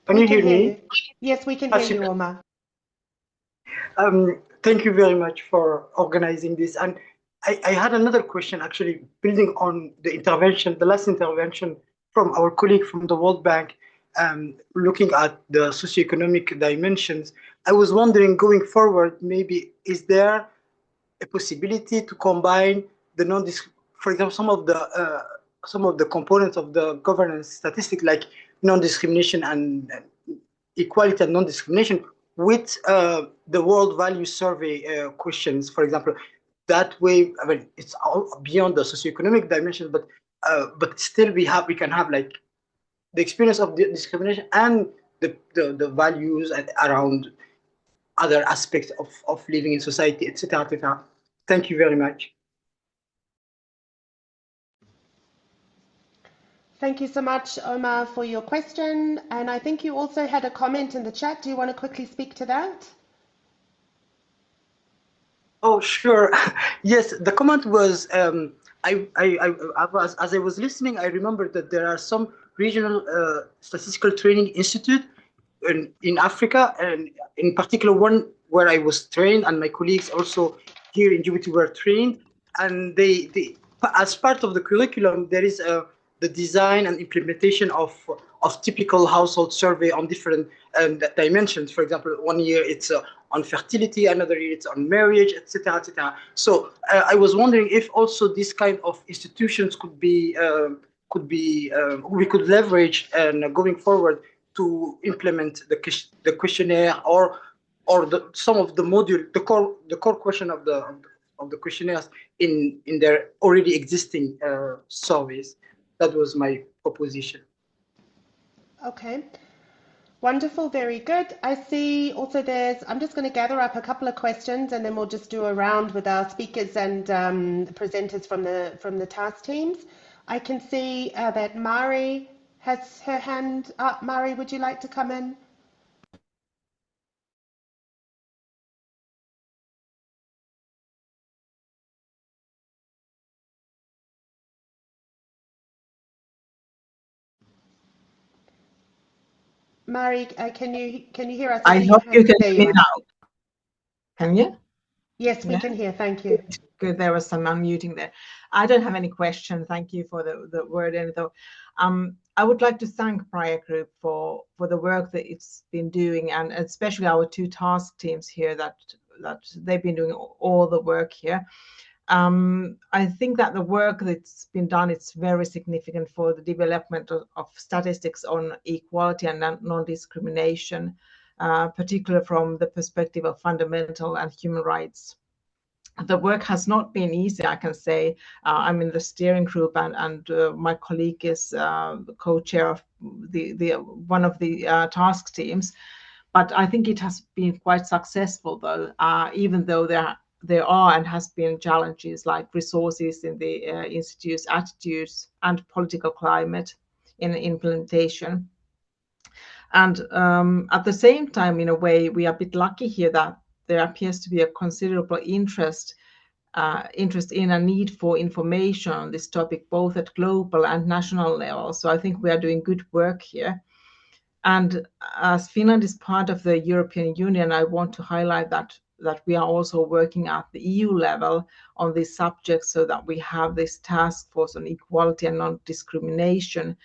Can you hear me? Yes, we can hear you, Omar. Thank you very much for organizing this. And I had another question, actually, building on the last intervention from our colleague from the World Bank, looking at the socioeconomic dimensions. I was wondering, going forward, maybe is there a possibility to combine for example, some of the components of the governance statistic, like non-discrimination and equality and non-discrimination, with the World Value Survey questions, for example. That way, I mean, it's all beyond the socioeconomic dimension, but still we can have like the experience of the discrimination and the values around other aspects of living in society, etc., etc. Thank you very much. Thank you so much, Omar, for your question. And I think you also had a comment in the chat. Do you want to quickly speak to that? Oh, sure. Yes, the comment was, as I was listening, I remembered that there are some regional statistical training institute in Africa, and in particular one where I was trained, and my colleagues also here in Djibouti were trained. And they as part of the curriculum, there is the design and implementation of typical household survey on different dimensions. For example, one year it's on fertility, another year it's on marriage, etc., etc. So I was wondering if also this kind of institutions we could leverage and going forward to implement the questionnaire or some of the module, the core question of the questionnaires in their already existing surveys. That was my proposition. Okay. Wonderful, very good. I see also I'm just going to gather up a couple of questions, and then we'll just do a round with our speakers and presenters from the task teams. I can see that Mari has her hand up. Mari, would you like to come in? Mari, can you hear us? I hope you can There hear you me are. now. Can you? Yes, we can hear. Thank you. Good. There was some unmuting there. I don't have any question. Thank you for the word. And though, I would like to thank Praia Group for the work that it's been doing, and especially our two task teams here that they've been doing all the work here. I think that the work that's been done is very significant for the development of statistics on equality and non-discrimination, particularly from the perspective of fundamental and human rights. The work has not been easy, I can say. I'm in the steering group, and my colleague is the co-chair of the one of the task teams. But I think it has been quite successful, though, even though there are and has been challenges like resources in the institute's attitudes and political climate in implementation. And at the same time, in a way, we are a bit lucky here that there appears to be a considerable interest in a need for information on this topic, both at global and national level. So I think we are doing good work here. And as Finland is part of the European Union, I want to highlight that we are also working at the EU level on this subject, so that we have this task force on equality and non-discrimination,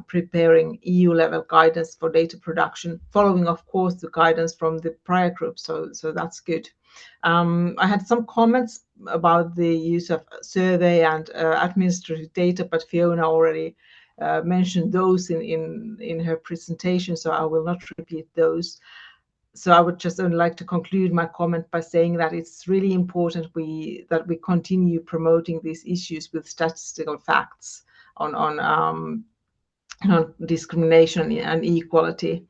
preparing EU level guidance for data production, following, of course, the guidance from the Praia Group. So that's good. I had some comments about the use of survey and administrative data, but Fiona already mentioned those in her presentation, so I will not repeat those. So I would just only like to conclude my comment by saying that it's really important that we continue promoting these issues with statistical facts on discrimination and equality.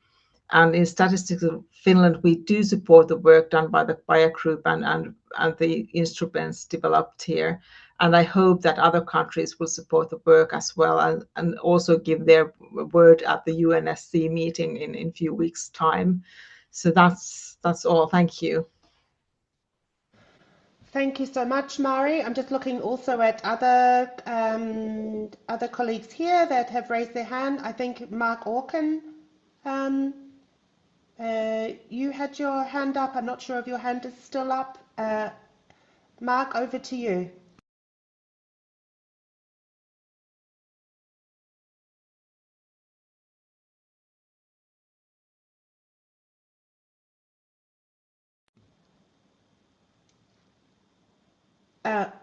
And in Statistics Finland, we do support the work done by the Praia Group and the instruments developed here. And I hope that other countries will support the work as well, and also give their word at the UNSC meeting in a few weeks' time. So that's all. Thank you. Thank you so much, Mari. I'm just looking also at other colleagues here that have raised their hand. I think Mark Orkin, you had your hand up. I'm not sure if your hand is still up. Mark, over to you.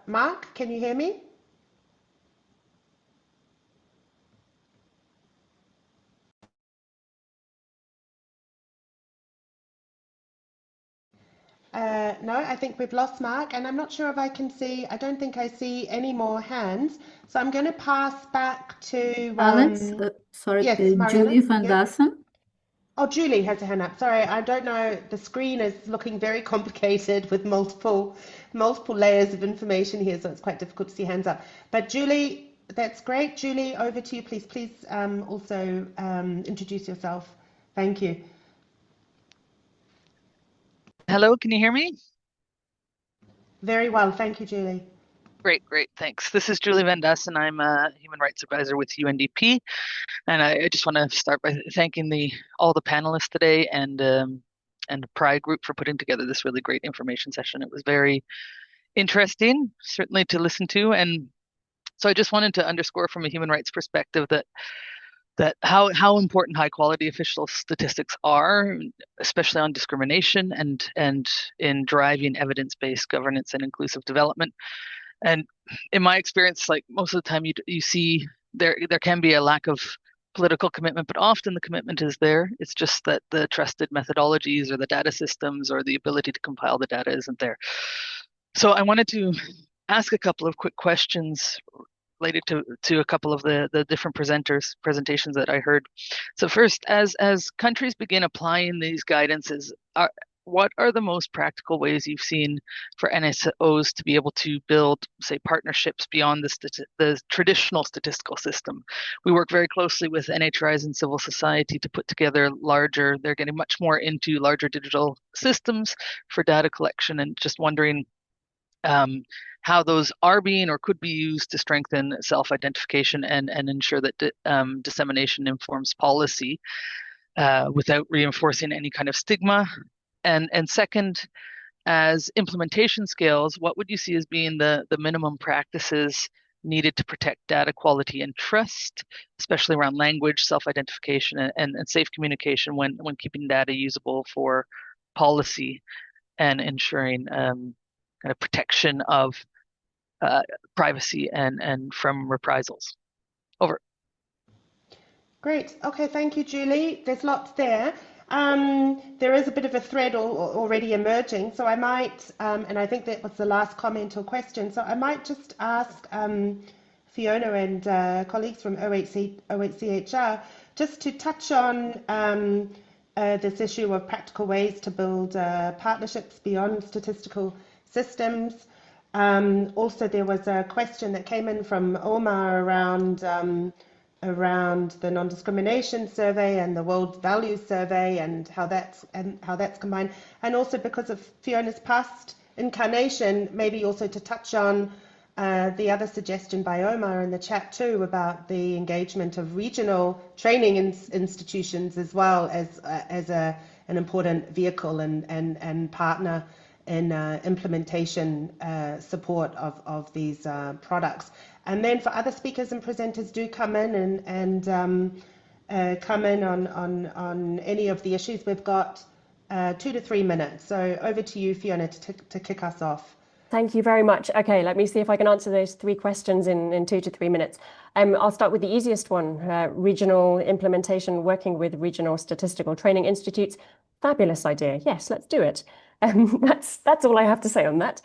Mark, can you hear me? No, I think we've lost Mark, and I'm not sure if I can see, I don't think I see any more hands. So I'm going to pass back to... Alex, sorry, yes, Julie Van Dassen. Oh, Julie has a hand up. Sorry, I don't know. The screen is looking very complicated with multiple layers of information here, so it's quite difficult to see hands up. But Julie, that's great. Julie, over to you, please. Please also introduce yourself. Thank you. Hello, can you hear me? Very well. Thank you, Julie. Great, thanks. This is Julie Van Dassen. I'm a human rights advisor with UNDP, and I just want to start by thanking all the panelists today and the Praia Group for putting together this really great information session. It was very interesting, certainly to listen to, and so I just wanted to underscore from a human rights perspective that how important high quality official statistics are, especially on discrimination and in driving evidence-based governance and inclusive development. And in my experience, like most of the time you see there can be a lack of political commitment, but often the commitment is there. It's just that the trusted methodologies or the data systems or the ability to compile the data isn't there. So I wanted to ask a couple of quick questions related to a couple of the different presentations that I heard. So first, as countries begin applying these guidances, what are the most practical ways you've seen for NSOs to be able to build, say, partnerships beyond the traditional statistical system? We work very closely with NHRIs and civil society to put together they're getting much more into larger digital systems for data collection, and just wondering how those are being or could be used to strengthen self-identification and ensure that dissemination informs policy. without reinforcing any kind of stigma? And second, as implementation scales, what would you see as being the minimum practices needed to protect data quality and trust, especially around language, self-identification, and safe communication when keeping data usable for policy and ensuring kind of protection of privacy and from reprisals? Over. Great. Okay, thank you, Julie. There's lots there. There is a bit of a thread already emerging, so I might, and I think that was the last comment or question, so I might just ask Fiona and colleagues from OHCHR just to touch on this issue of practical ways to build partnerships beyond statistical systems. Also, there was a question that came in from Omar around the non-discrimination survey and the world values survey and how that's combined, and also because of Fiona's past incarnation, maybe also to touch on the other suggestion by Omar in the chat too about the engagement of regional training institutions as well as an important vehicle and partner in implementation support of these products. And then for other speakers and presenters, do come in and come in on any of the issues. We've got 2 to 3 minutes. So over to you, Fiona, to kick us off. Thank you very much. Okay, let me see if I can answer those 3 questions in 2 to 3 minutes. I'll start with the easiest one, regional implementation, working with regional statistical training institutes. Fabulous idea. Yes, let's do it. That's all I have to say on that.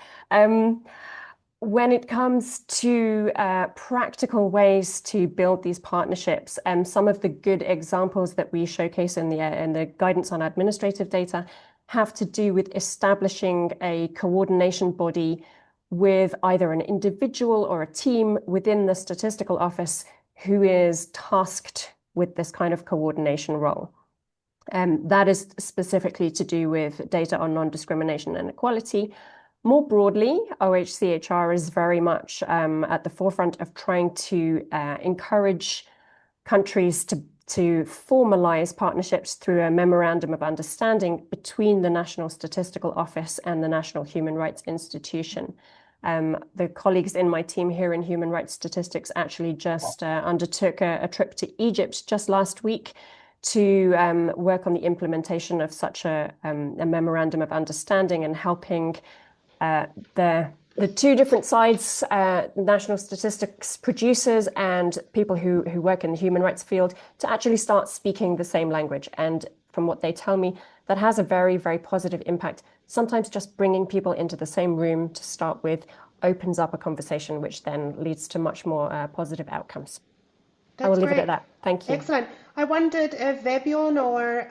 When it comes to practical ways to build these partnerships, some of the good examples that we showcase in the guidance on administrative data have to do with establishing a coordination body with either an individual or a team within the statistical office who is tasked with this kind of coordination role. That is specifically to do with data on non-discrimination and equality. More broadly, OHCHR is very much at the forefront of trying to encourage countries to formalize partnerships through a memorandum of understanding between the National Statistical Office and the National Human Rights Institution. The colleagues in my team here in Human Rights Statistics actually just undertook a trip to Egypt just last week to work on the implementation of such a memorandum of understanding and helping the 2 different sides, national statistics producers and people who work in the human rights field, to actually start speaking the same language. And from what they tell me, that has a very, very positive impact. Sometimes just bringing people into the same room to start with opens up a conversation, which then leads to much more positive outcomes. I will leave it at that. Thank you. Excellent. I wondered if Vebjorn or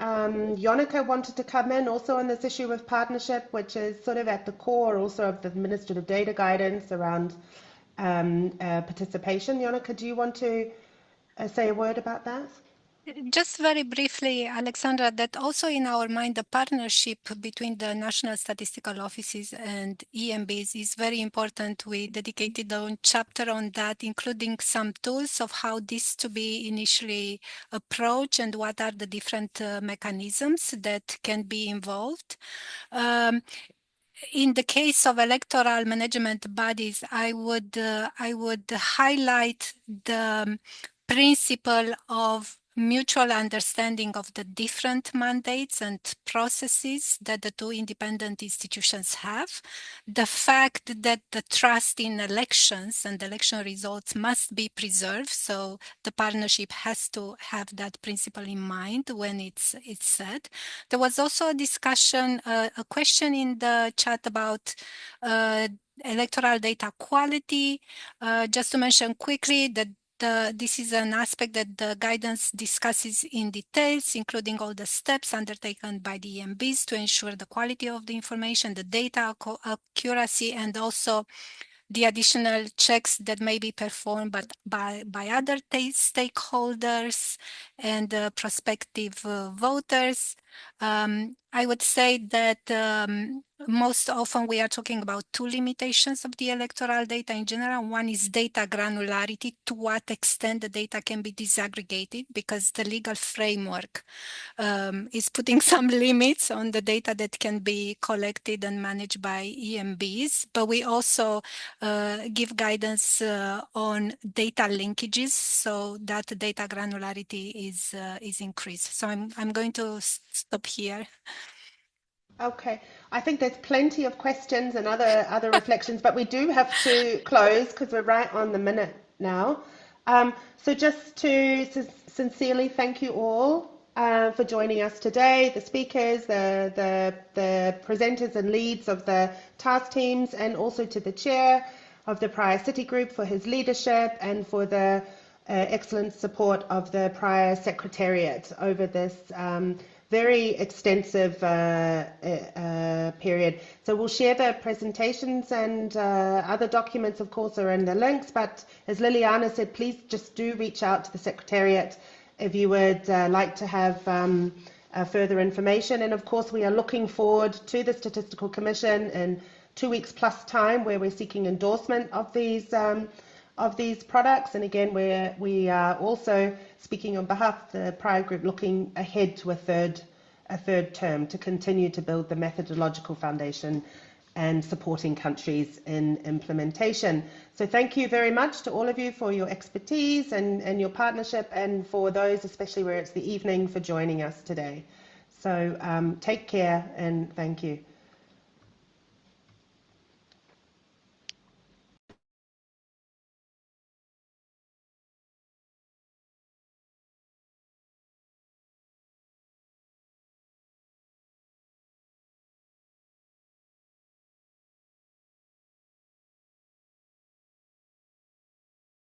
Jonneke wanted to come in also on this issue of partnership, which is sort of at the core also of the administrative data guidance around participation. Jonneke, do you want to say a word about that? Just very briefly, Alexandra, that also in our mind, the partnership between the national statistical offices and EMBs is very important. We dedicated a chapter on that, including some tools of how this to be initially approached and what are the different mechanisms that can be involved. In the case of electoral management bodies, I would highlight the principle of mutual understanding of the different mandates and processes that the 2 independent institutions have. The fact that the trust in elections and election results must be preserved. So the partnership has to have that principle in mind when it's said. There was also a discussion, a question in the chat about electoral data quality. Just to mention quickly that this is an aspect that the guidance discusses in details, including all the steps undertaken by the EMBs to ensure the quality of the information, the data accuracy, and also the additional checks that may be performed by other stakeholders and prospective voters. I would say that most often we are talking about two limitations of the electoral data in general. One is data granularity, to what extent the data can be disaggregated, because the legal framework is putting some limits on the data that can be collected and managed by EMBs. But we also give guidance on data linkages, so that data granularity is increased. So I'm going to stop here. Okay, I think there's plenty of questions and other reflections, but we do have to close because we're right on the minute now. So just to sincerely thank you all for joining us today, the speakers, the presenters and leads of the task teams, and also to the chair of the Praia City Group for his leadership and for the excellent support of the Praia Secretariat over this very extensive period. So we'll share the presentations, and other documents, of course, are in the links. But as Liliana said, please just do reach out to the Secretariat if you would like to have further information. And of course, we are looking forward to the Statistical Commission in 2 weeks plus time, where we're seeking endorsement of these products. And again, we are also speaking on behalf of the Praia Group, looking ahead to a third term to continue to build the methodological foundation and supporting countries in implementation. So thank you very much to all of you for your expertise and your partnership, and for those, especially where it's the evening, for joining us today. So take care and thank you.